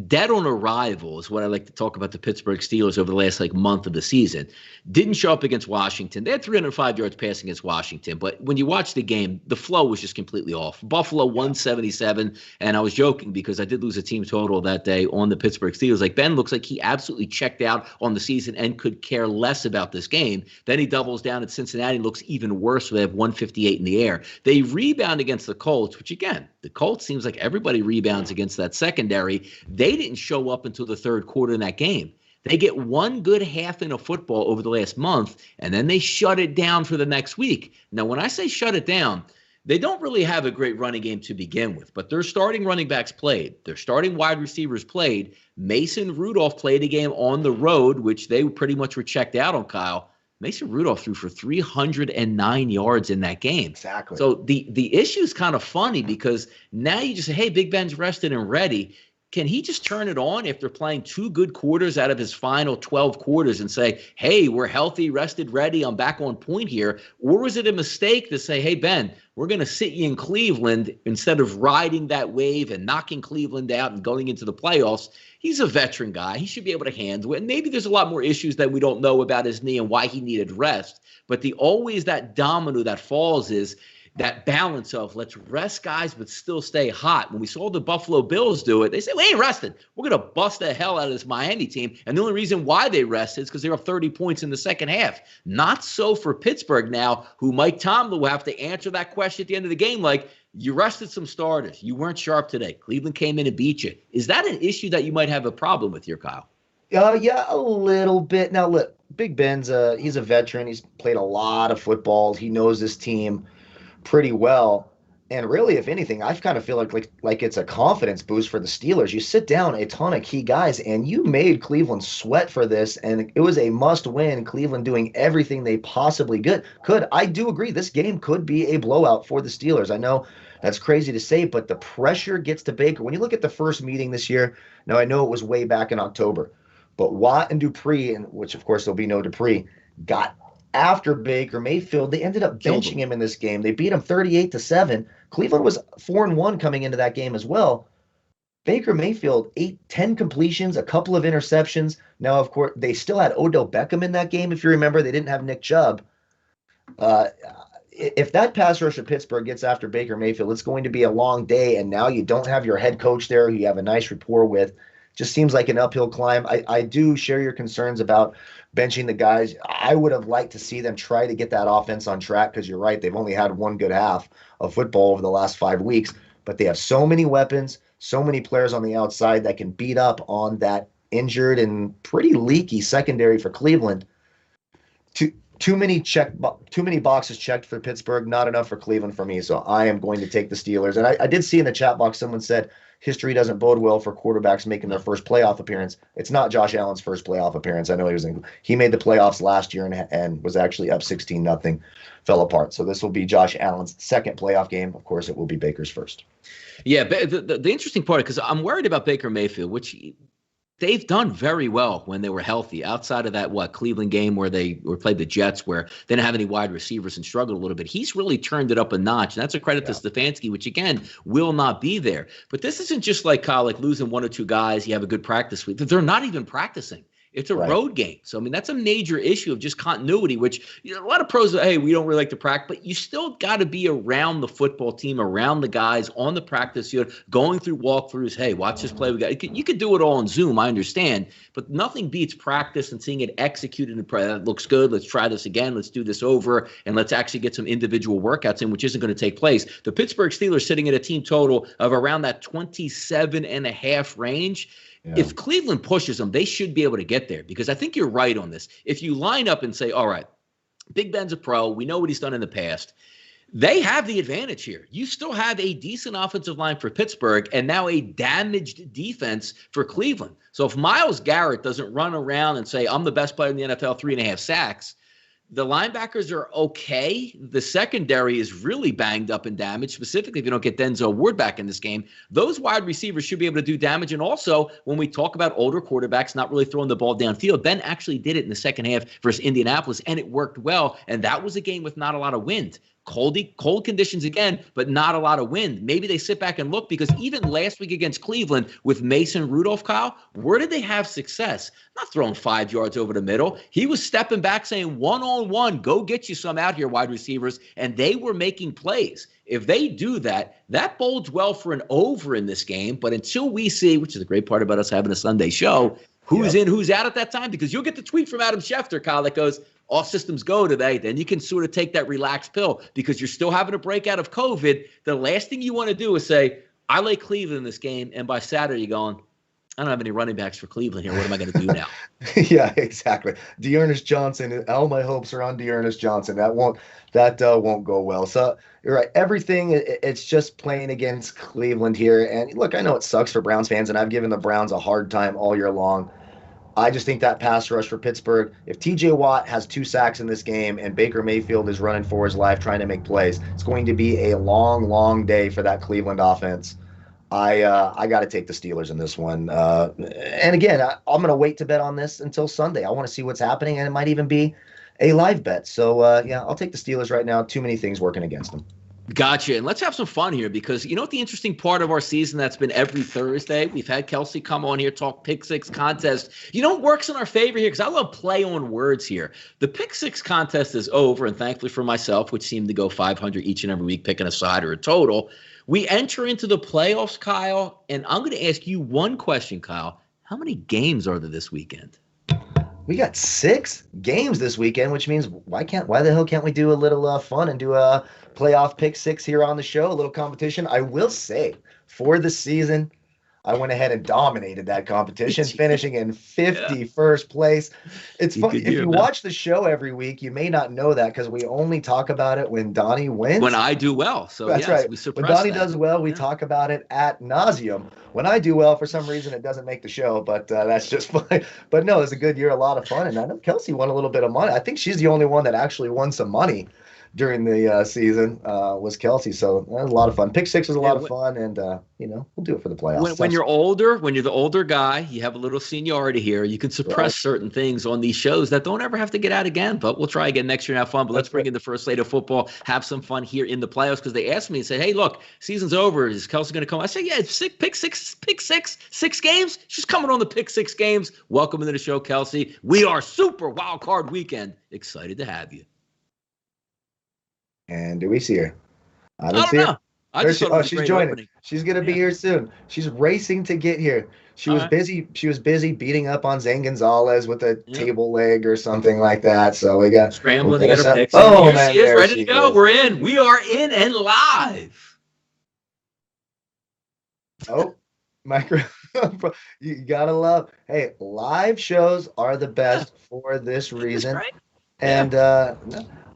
dead on arrival is what I like to talk about the Pittsburgh Steelers over the last month of the season. Didn't show up against Washington. They had 305 yards passing against Washington, but when you watch the game, the flow was just completely off. Buffalo 177, and I was joking because I did lose a team total that day on the Pittsburgh Steelers. Ben looks like he absolutely checked out on the season and could care less about this game. Then he doubles down at Cincinnati, looks even worse. So they have 158 in the air. They rebound against the Colts, which, again, the Colts seems like everybody rebounds against that secondary. They didn't show up until the third quarter in that game. They get one good half in of football over the last month, and then they shut it down for the next week. Now, when I say shut it down, they don't really have a great running game to begin with, but their starting running backs played. Their starting wide receivers played. Mason Rudolph played a game on the road, which they pretty much were checked out on, Kyle. Mason Rudolph threw for 309 yards in that game. Exactly. So the issue is kind of funny because now you just say, hey, Big Ben's rested and ready. Can he just turn it on if they're playing 2 good quarters out of his final 12 quarters and say, hey, we're healthy, rested, ready, I'm back on point here? Or was it a mistake to say, hey, Ben, we're going to sit you in Cleveland instead of riding that wave and knocking Cleveland out and going into the playoffs? He's a veteran guy. He should be able to handle it. And maybe there's a lot more issues that we don't know about his knee and why he needed rest. But always that domino that falls is that balance of let's rest guys but still stay hot. When we saw the Buffalo Bills do it, they said, we ain't rested. We're going to bust the hell out of this Miami team. And the only reason why they rested is because they were up 30 points in the second half. Not so for Pittsburgh now, who Mike Tomlin will have to answer that question at the end of the game like, you rested some starters. You weren't sharp today. Cleveland came in and beat you. Is that an issue that you might have a problem with here, Kyle? Yeah, a little bit. Now, look, Big Ben's he's a veteran. He's played a lot of football. He knows this team pretty well. And really, if anything, I kind of feel like it's a confidence boost for the Steelers. You sit down a ton of key guys, and you made Cleveland sweat for this, and it was a must-win. Cleveland doing everything they possibly could. I do agree, this game could be a blowout for the Steelers. I know that's crazy to say, but the pressure gets to Baker. When you look at the first meeting this year, now I know it was way back in October, but Watt and Dupree, and which of course there'll be no Dupree, got after Baker Mayfield. They ended up benching him in this game. They beat him 38-7. Cleveland was 4-1 coming into that game as well. Baker Mayfield, 10 completions, a couple of interceptions. Now, of course, they still had Odell Beckham in that game. If you remember, they didn't have Nick Chubb. If that pass rush of Pittsburgh gets after Baker Mayfield, it's going to be a long day. And now you don't have your head coach there who you have a nice rapport with. Just seems like an uphill climb. I do share your concerns about benching the guys. I would have liked to see them try to get that offense on track, because you're right, they've only had one good half of football over the last 5 weeks, but they have so many weapons, so many players on the outside that can beat up on that injured and pretty leaky secondary for Cleveland. Too many boxes checked for Pittsburgh, not enough for Cleveland for me. So I am going to take the Steelers. And I did see in the chat box someone said history doesn't bode well for quarterbacks making their first playoff appearance. It's not Josh Allen's first playoff appearance. I know he made the playoffs last year and was actually up 16-0, fell apart. So this will be Josh Allen's second playoff game. Of course, it will be Baker's first. Yeah, the interesting part, because I'm worried about Baker Mayfield, which they've done very well when they were healthy, outside of that, Cleveland game where they played the Jets, where they didn't have any wide receivers and struggled a little bit. He's really turned it up a notch, and that's a credit to Stefanski, which, again, will not be there. But this isn't just like losing one or two guys, you have a good practice week. They're not even practicing. It's a road game. So, I mean, that's a major issue of just continuity, which a lot of pros say, hey, we don't really like to practice, but you still got to be around the football team, around the guys on the practice field, going through walkthroughs. Hey, watch this play. You could do it all on Zoom, I understand, but nothing beats practice and seeing it executed in practice. That looks good. Let's try this again. Let's do this over, and let's actually get some individual workouts in, which isn't going to take place. The Pittsburgh Steelers sitting at a team total of around that 27.5 range. Yeah. If Cleveland pushes them, they should be able to get there, because I think you're right on this. If you line up and say, all right, Big Ben's a pro, we know what he's done in the past, they have the advantage here. You still have a decent offensive line for Pittsburgh and now a damaged defense for Cleveland. So if Myles Garrett doesn't run around and say, I'm the best player in the NFL, 3.5 sacks, the linebackers are okay. The secondary is really banged up and damaged, specifically if you don't get Denzel Ward back in this game. Those wide receivers should be able to do damage. And also, when we talk about older quarterbacks not really throwing the ball downfield, Ben actually did it in the second half versus Indianapolis, and it worked well. And that was a game with not a lot of wind. Cold conditions again, but not a lot of wind. Maybe they sit back and look, because even last week against Cleveland with Mason Rudolph, Kyle, where did they have success? Not throwing 5 yards over the middle. He was stepping back saying, one-on-one, go get you some out here, wide receivers, and they were making plays. If they do that, that bodes well for an over in this game. But until we see, which is a great part about us having a Sunday show, who's in, who's out at that time, because you'll get the tweet from Adam Schefter, Kyle, that goes, all systems go today, then you can sort of take that relaxed pill, because you're still having a breakout of COVID. The last thing you want to do is say, I like Cleveland in this game, and by Saturday you're going, I don't have any running backs for Cleveland here. What am I going to do now? Yeah, exactly. Dearness Johnson, all my hopes are on Dearness Johnson. That won't go well. So you're right. Everything, it's just playing against Cleveland here. And look, I know it sucks for Browns fans, and I've given the Browns a hard time all year long. I just think that pass rush for Pittsburgh, if TJ Watt has 2 sacks in this game and Baker Mayfield is running for his life trying to make plays, it's going to be a long, long day for that Cleveland offense. I got to take the Steelers in this one. And again, I'm going to wait to bet on this until Sunday. I want to see what's happening, and it might even be a live bet. So, I'll take the Steelers right now. Too many things working against them. Gotcha. And let's have some fun here, because you know what the interesting part of our season that's been every Thursday? We've had Kelsey come on here, talk Pick Six contest. You know what works in our favor here? Because I love play on words here. The Pick Six contest is over, and thankfully for myself, which seemed to go 500 each and every week, picking a side or a total, we enter into the playoffs, Kyle, and I'm going to ask you one question, Kyle. How many games are there this weekend? We got 6 games this weekend, which means why the hell can't we do a little fun and do a playoff Pick Six here on the show, a little competition? I will say, for the season, I went ahead and dominated that competition, finishing in 51st place. It's fun. If you watch the show every week, you may not know that because we only talk about it when Donnie wins. When I do well. So that's right. We when Donnie does well, we talk about it ad nauseum. When I do well, for some reason, it doesn't make the show, but that's just fine. But no, it's a good year, a lot of fun. And I know Kelsey won a little bit of money. I think she's the only one that actually won some money during the season was Kelsey. So that was a lot of fun. Pick six was a lot of fun, and we'll do it for the playoffs. When you're older, when you're the older guy, you have a little seniority here. You can suppress certain things on these shows that don't ever have to get out again. But we'll try again next year and have fun. But let's bring in the first slate of football, have some fun here in the playoffs, because they asked me and said, "Hey, look, season's over. Is Kelsey going to come?" I said, "Yeah, it's pick six games. She's coming on the pick six games. Welcome to the show, Kelsey. We are Super Wildcard Weekend. Excited to have you." And do we see her? I don't know. She's joining. Opening. She's gonna be here soon. She's racing to get here. She was busy. She was busy beating up on Zane Gonzalez with a table leg or something like that. So we got scrambling to get her picks. Oh man, she is ready to go. We're in. We are in and live. Oh, microphone. You gotta love. Hey, live shows are the best for this reason. Right. And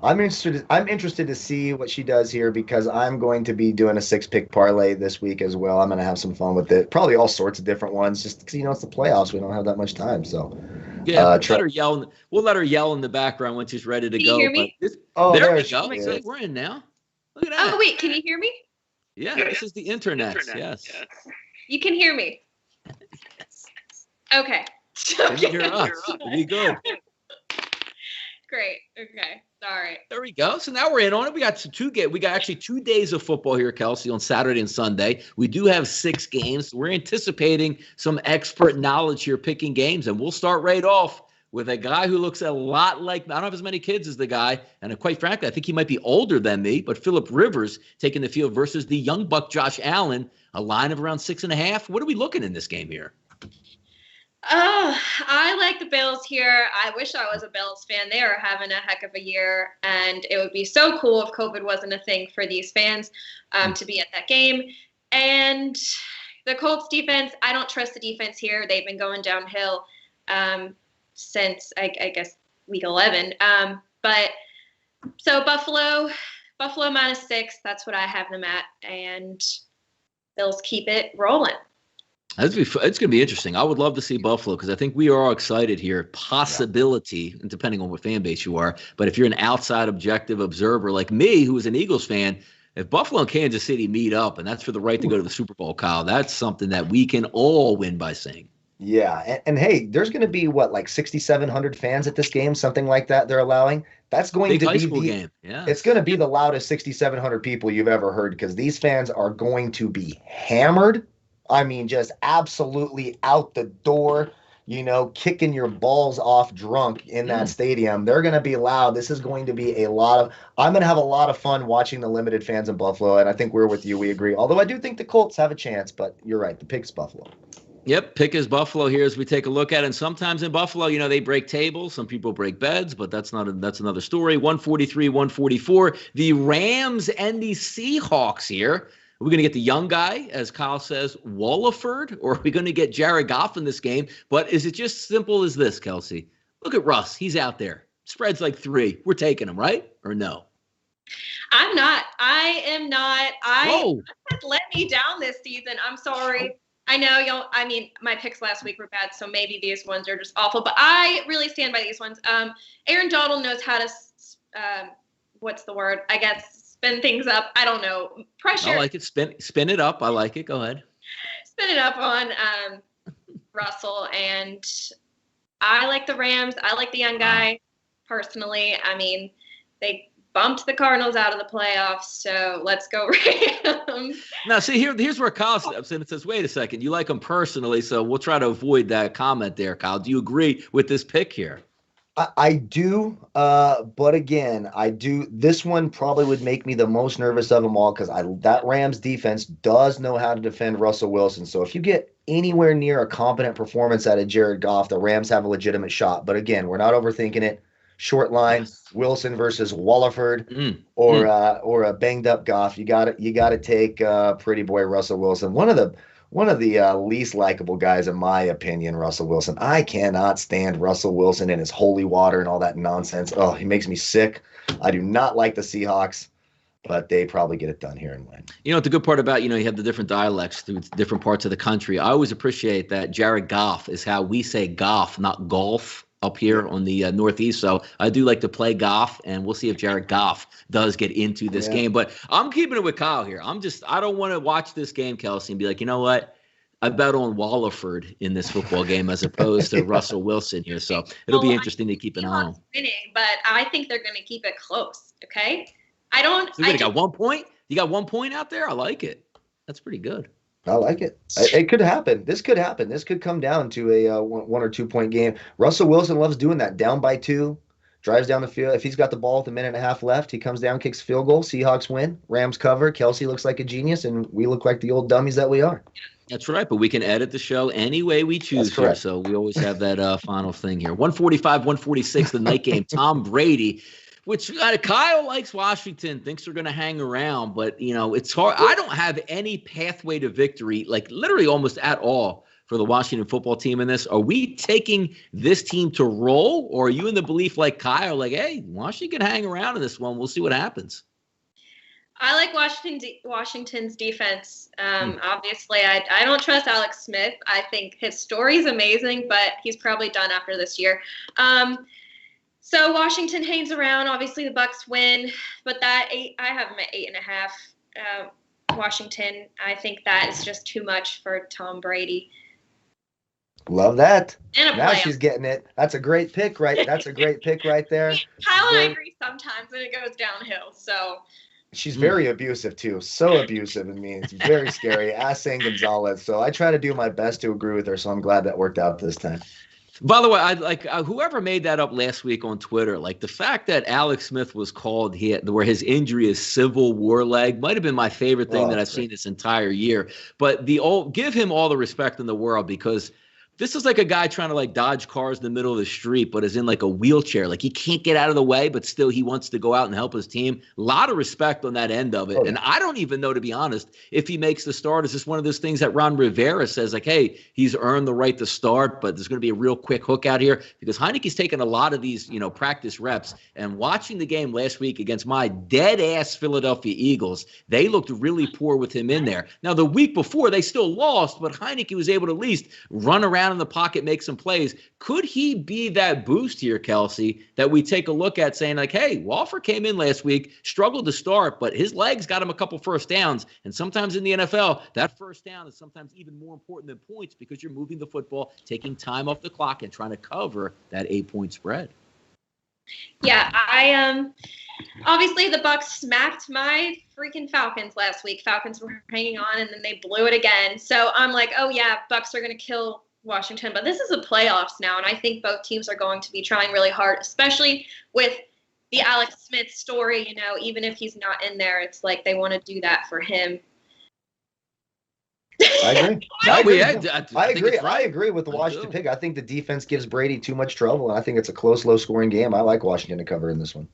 I'm interested to see what she does here, because I'm going to be doing a 6-pick parlay this week as well. I'm going to have some fun with it. Probably all sorts of different ones, just because it's the playoffs. We don't have that much time, so yeah. We'll let her yell in the background when she's ready to go. Can you hear me? There we go. So we're in now. Look at that. Oh wait, can you hear me? Yeah, this is the internet. Yes. You can hear me. Yes. Okay. Can you hear us? Be good. Great. Okay. All right. There we go. So now we're in on it. We got actually 2 days of football here, Kelsey, on Saturday and Sunday. We do have 6 games. We're anticipating some expert knowledge here picking games, and we'll start right off with a guy who looks a lot like, I don't have as many kids as the guy, and quite frankly, I think he might be older than me, but Phillip Rivers taking the field versus the young buck Josh Allen, a line of around 6.5. What are we looking in this game here? Oh, I like the Bills here. I wish I was a Bills fan. They are having a heck of a year, and it would be so cool if COVID wasn't a thing for these fans to be at that game. And the Colts defense, I don't trust the defense here. They've been going downhill since, I guess, week 11. But so Buffalo -6, that's what I have them at, and Bills keep it rolling. It's going to be interesting. I would love to see Buffalo, because I think we are all excited here. Possibility, and depending on what fan base you are, but if you're an outside objective observer like me, who is an Eagles fan, if Buffalo and Kansas City meet up, and that's for the right to go to the Super Bowl, Kyle, that's something that we can all win by seeing. Yeah, and hey, there's going to be like 6,700 fans at this game, something like that they're allowing. That's going Big to high be school the game. Yeah, it's going to be the loudest 6,700 people you've ever heard, because these fans are going to be hammered. I mean, just absolutely out the door, kicking your balls off drunk in that stadium. They're going to be loud. This is going to be I'm going to have a lot of fun watching the limited fans in Buffalo, and I think we're with you. We agree. Although I do think the Colts have a chance, but you're right. The pick's Buffalo. Yep, pick is Buffalo here as we take a look at it. And sometimes in Buffalo, they break tables. Some people break beds, but that's another story. 143, 144. The Rams and the Seahawks here. Are we going to get the young guy, as Kyle says, Walliford, or are we going to get Jared Goff in this game? But is it just simple as this, Kelsey? Look at Russ. He's out there. Spread's like 3. We're taking him, right? Or no? I'm not. I am not. Let me down this season. I'm sorry. I know my picks last week were bad, so maybe these ones are just awful. But I really stand by these ones. Aaron Donald knows how to, what's the word? I guess, spin things up. I don't know. Pressure. I like it. Spin it up. I like it. Go ahead. Spin it up on Russell. And I like the Rams. I like the young guy personally. I mean, they bumped the Cardinals out of the playoffs, so let's go Rams. Now, see, here's where Kyle steps in and says, wait a second, you like him personally, so we'll try to avoid that comment there, Kyle. Do you agree with this pick here? I do, but again, this one probably would make me the most nervous of them all, because that Rams defense does know how to defend Russell Wilson. So if you get anywhere near a competent performance out of Jared Goff, the Rams have a legitimate shot. But again, we're not overthinking it. Short line, Wilson versus Walliford, or a banged up Goff. You got to take pretty boy Russell Wilson. One of one of the least likable guys, in my opinion, Russell Wilson. I cannot stand Russell Wilson and his holy water and all that nonsense. Oh, he makes me sick. I do not like the Seahawks, but they probably get it done here and win. You know, the good part about, you have the different dialects through different parts of the country. I always appreciate that Jared Goff is how we say golf, not golf up here on the Northeast. So I do like to play golf, and we'll see if Jared Goff does get into this game. But I'm keeping it with Kyle here. I don't want to watch this game, Kelsey, and be like, you know what? I bet on Wallaford in this football game as opposed to Russell Wilson here. So it'll be interesting to keep an eye on. Winning, but I think they're going to keep it close. Okay. So you got 1 point? You got 1 point out there? I like it. That's pretty good. I like it. It could happen. This could happen. This could come down to a 1 or 2 point game. Russell Wilson loves doing that. Down by 2, drives down the field. If he's got the ball with a minute and a half left, he comes down, kicks field goal. Seahawks win. Rams cover. Kelsey looks like a genius, and we look like the old dummies that we are. That's right, but we can edit the show any way we choose here. So we always have that final thing here. 145, 146, the night game. Tom Brady, which Kyle likes Washington, thinks they're going to hang around, but, it's hard. I don't have any pathway to victory, like literally almost at all, for the Washington football team in this. Are we taking this team to roll, or are you in the belief like Kyle, like, hey, Washington can hang around in this one. We'll see what happens. I like Washington's defense. Obviously, I don't trust Alex Smith. I think his story's amazing, but he's probably done after this year. So Washington hangs around. Obviously, the Bucks win, but I have them at 8.5. Washington, I think that is just too much for Tom Brady. Love that. Now she's getting it. That's a great pick, right? That's a great pick right there. Kyle and I agree sometimes, and it goes downhill. So. She's very abusive, too. So abusive. I mean, it's very scary. Ask San Gonzalez. So I try to do my best to agree with her, so I'm glad that worked out this time. By the way, I like whoever made that up last week on Twitter, like the fact that Alex Smith was called where his injury is Civil War leg might have been my favorite thing that I've seen this entire year. But give him all the respect in the world, because this is like a guy trying to like dodge cars in the middle of the street, but is in like a wheelchair. Like he can't get out of the way, but still he wants to go out and help his team. A lot of respect on that end of it. And I don't even know, to be honest, if he makes the start. Is this one of those things that Ron Rivera says, like, hey, he's earned the right to start, but there's going to be a real quick hook out here? Because Heineke's taken a lot of these, practice reps. And watching the game last week against my dead-ass Philadelphia Eagles, they looked really poor with him in there. Now, the week before, they still lost, but Heineke was able to at least run around in the pocket, make some plays. Could he be that boost here, Kelsey, that we take a look at, saying like, hey, Walford came in last week, struggled to start, but his legs got him a couple first downs. And sometimes in the NFL, that first down is sometimes even more important than points, because you're moving the football, taking time off the clock, and trying to cover that 8-point spread. Yeah, obviously the Bucks smacked my freaking Falcons last week. Falcons were hanging on, and then they blew it again. So I'm like, oh yeah, Bucks are going to kill Washington, but this is the playoffs now, and I think both teams are going to be trying really hard, especially with the Alex Smith story. Even if he's not in there, it's like they want to do that for him. I agree. I agree. Right. I agree with the Washington pick. I think the defense gives Brady too much trouble, and I think it's a close, low-scoring game. I like Washington to cover in this one.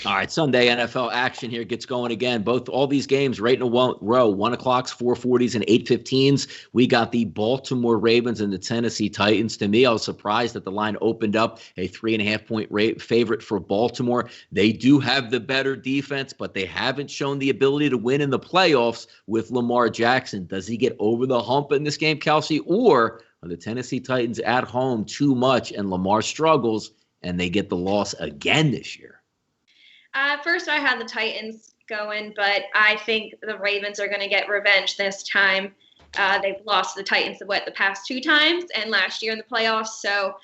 All right, Sunday NFL action here gets going again. All these games right in a row, 1 o'clocks, 4:40s, and 8:15s. We got the Baltimore Ravens and the Tennessee Titans. To me, I was surprised that the line opened up a 3.5-point favorite for Baltimore. They do have the better defense, but they haven't shown the ability to win in the playoffs with Lamar Jackson. Does he get over the hump in this game, Kelsey, or are the Tennessee Titans at home too much and Lamar struggles and they get the loss again this year? First, I had the Titans going, but I think the Ravens are going to get revenge this time. They've lost to the Titans the past 2 times and last year in the playoffs. So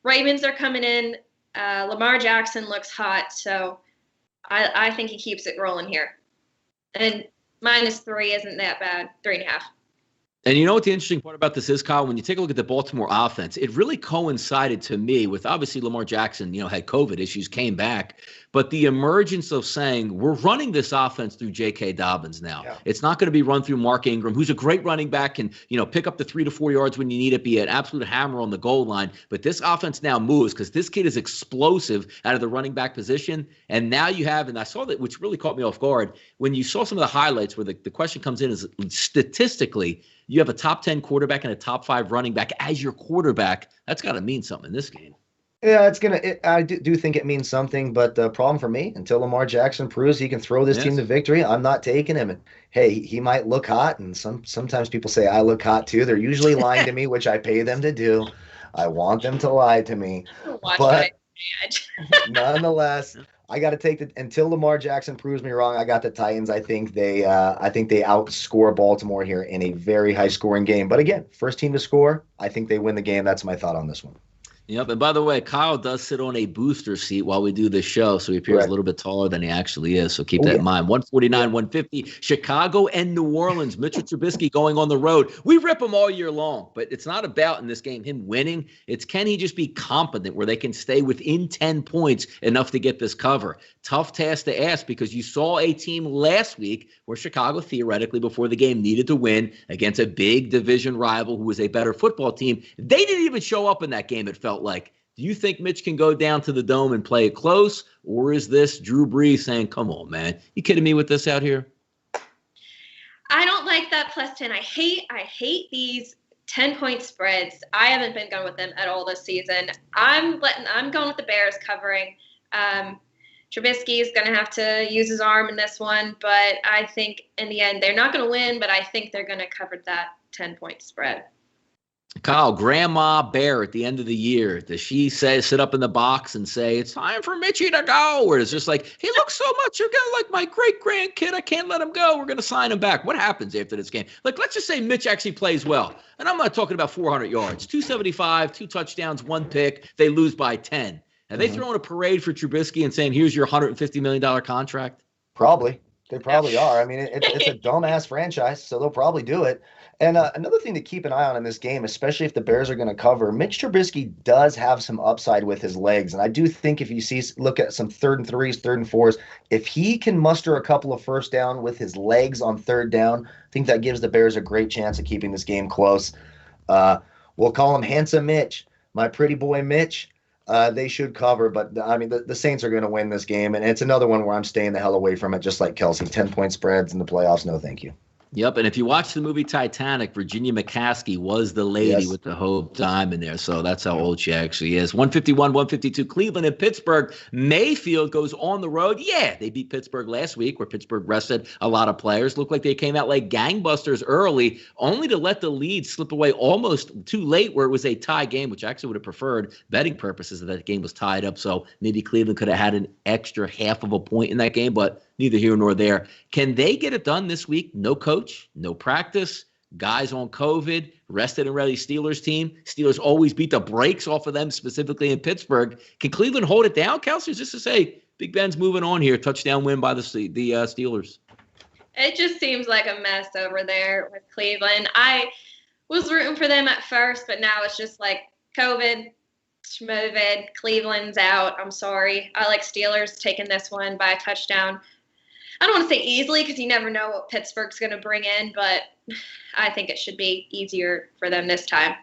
Ravens are coming in. Lamar Jackson looks hot, so I think he keeps it rolling here. And -3 isn't that bad, 3.5. And you know what the interesting part about this is, Kyle? When you take a look at the Baltimore offense, it really coincided to me with, obviously, Lamar Jackson, had COVID issues, came back. But the emergence of saying, we're running this offense through J.K. Dobbins now. Yeah. It's not going to be run through Mark Ingram, who's a great running back and, pick up the 3 to 4 yards when you need it, be an absolute hammer on the goal line. But this offense now moves because this kid is explosive out of the running back position. And now you have, and I saw that, which really caught me off guard, when you saw some of the highlights where the question comes in is statistically, you have a top 10 quarterback and a top 5 running back as your quarterback. That's got to mean something in this game. Yeah, I do think it means something, but the problem for me, until Lamar Jackson proves he can throw this team to victory, I'm not taking him. And hey, he might look hot, and sometimes people say I look hot too. They're usually lying to me, which I pay them to do. I want them to lie to me, but nonetheless, I got to take until Lamar Jackson proves me wrong. I got the Titans. I think they outscore Baltimore here in a very high scoring game. But again, first team to score, I think they win the game. That's my thought on this one. Yep. And by the way, Kyle does sit on a booster seat while we do this show, so he appears a little bit taller than he actually is. So keep that in mind. 149, 150, Chicago and New Orleans. Mitchell Trubisky going on the road. We rip him all year long, but it's not about in this game him winning. It's can he just be competent where they can stay within 10 points enough to get this cover. Tough task to ask because you saw a team last week where Chicago theoretically before the game needed to win against a big division rival who was a better football team. They didn't even show up in that game, it felt like. Do you think Mitch can go down to the Dome and play it close? Or is this Drew Brees saying, come on, man, you kidding me with this out here? I don't like that plus 10. I hate these 10-point spreads. I haven't been going with them at all this season. I'm going with the Bears covering. Trubisky is going to have to use his arm in this one, but I think in the end they're not going to win, but I think they're going to cover that 10-point spread. Kyle, Grandma Bear at the end of the year, does she sit up in the box and say, it's time for Mitchie to go? Or is it just like, he looks so much, you're going to like my great-grandkid, I can't let him go, we're going to sign him back. What happens after this game? Like, let's just say Mitch actually plays well. And I'm not talking about 400 yards, 275, 2 touchdowns, 1 pick, they lose by 10. Are they throwing a parade for Trubisky and saying, here's your $150 million contract? Probably. They probably are. I mean, it's a dumbass franchise, so they'll probably do it. And another thing to keep an eye on in this game, especially if the Bears are going to cover, Mitch Trubisky does have some upside with his legs. And I do think if you look at some 3rd and 3s, 3rd and 4s, if he can muster a couple of first down with his legs on 3rd down, I think that gives the Bears a great chance of keeping this game close. We'll call him Handsome Mitch, my pretty boy Mitch. They should cover, but I mean, the Saints are going to win this game. And it's another one where I'm staying the hell away from it, just like Kelsey. 10-point spreads in the playoffs, no thank you. Yep, and if you watch the movie Titanic, Virginia McCaskey was the lady with the Hope Diamond there, so that's how old she actually is. 151, 152, Cleveland and Pittsburgh. Mayfield goes on the road. Yeah, they beat Pittsburgh last week where Pittsburgh rested a lot of players. Looked like they came out like gangbusters early, only to let the lead slip away almost too late where it was a tie game, which I actually would have preferred betting purposes that game was tied up, so maybe Cleveland could have had an extra half of a point in that game, but neither here nor there. Can they get it done this week? No coach, no practice, guys on COVID, rested and ready Steelers team. Steelers always beat the brakes off of them, specifically in Pittsburgh. Can Cleveland hold it down, Kelsey? Just to say, Big Ben's moving on here. Touchdown win by the Steelers. It just seems like a mess over there with Cleveland. I was rooting for them at first, but now it's just like COVID, schmovid, Cleveland's out. I'm sorry. I like Steelers taking this one by a touchdown. I don't want to say easily because you never know what Pittsburgh's going to bring in, but I think it should be easier for them this time.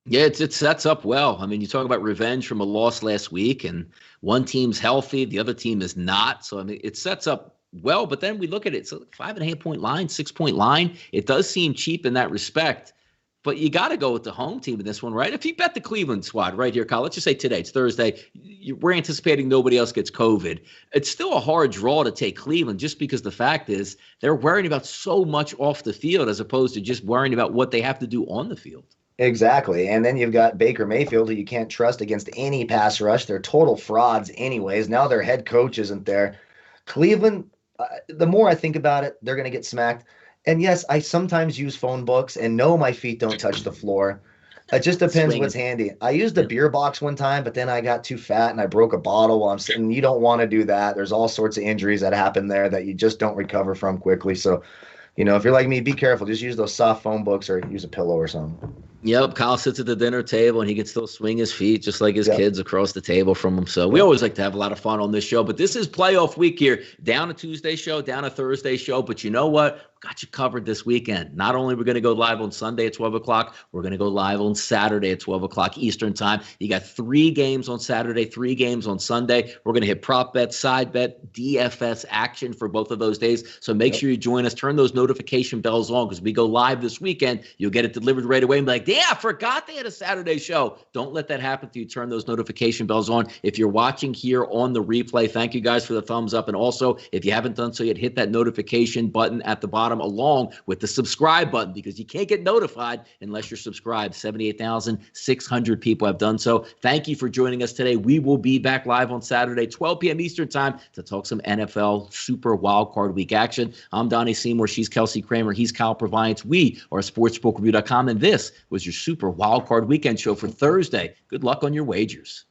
Yeah, it sets up well. I mean, you talk about revenge from a loss last week, and one team's healthy, the other team is not. So, I mean, it sets up well, but then we look at it. It's a 5.5-point line, 6-point line. It does seem cheap in that respect. But you got to go with the home team in this one, right? If you bet the Cleveland squad right here, Kyle, let's just say today, it's Thursday, we're anticipating nobody else gets COVID. It's still a hard draw to take Cleveland just because the fact is they're worrying about so much off the field as opposed to just worrying about what they have to do on the field. Exactly. And then you've got Baker Mayfield, who you can't trust against any pass rush. They're total frauds anyways. Now their head coach isn't there. Cleveland, the more I think about it, they're going to get smacked. And yes, I sometimes use phone books and no, my feet don't touch the floor. It just depends what's handy. I used a beer box one time, but then I got too fat and I broke a bottle while I'm sitting. You don't want to do that. There's all sorts of injuries that happen there that you just don't recover from quickly. So, you know, if you're like me, be careful. Just use those soft phone books or use a pillow or something. Yep, Kyle sits at the dinner table and he can still swing his feet just like his kids across the table from him. So we always like to have a lot of fun on this show. But this is playoff week here. Down a Tuesday show, down a Thursday show. But you know what? got you covered this weekend. Not only are we going to go live on Sunday at 12 o'clock, we're going to go live on Saturday at 12 o'clock Eastern time. You got 3 games on Saturday, 3 games on Sunday. We're going to hit prop bet, side bet, DFS action for both of those days. So make sure you join us. Turn those notification bells on because we go live this weekend. You'll get it delivered right away and be like, yeah, I forgot they had a Saturday show. Don't let that happen to you. Turn those notification bells on. If you're watching here on the replay, thank you guys for the thumbs up. And also, if you haven't done so yet, hit that notification button at the bottom along with the subscribe button because you can't get notified unless you're subscribed. 78,600 people have done so. Thank you for joining us today. We will be back live on Saturday, 12 p.m. Eastern time to talk some NFL Super Wildcard Week action. I'm Donnie Seymour. She's Kelsey Kramer. He's Kyle Purviance. We are sportsbookraeview.com, and this was your Super Wildcard Weekend show for Thursday. Good luck on your wagers.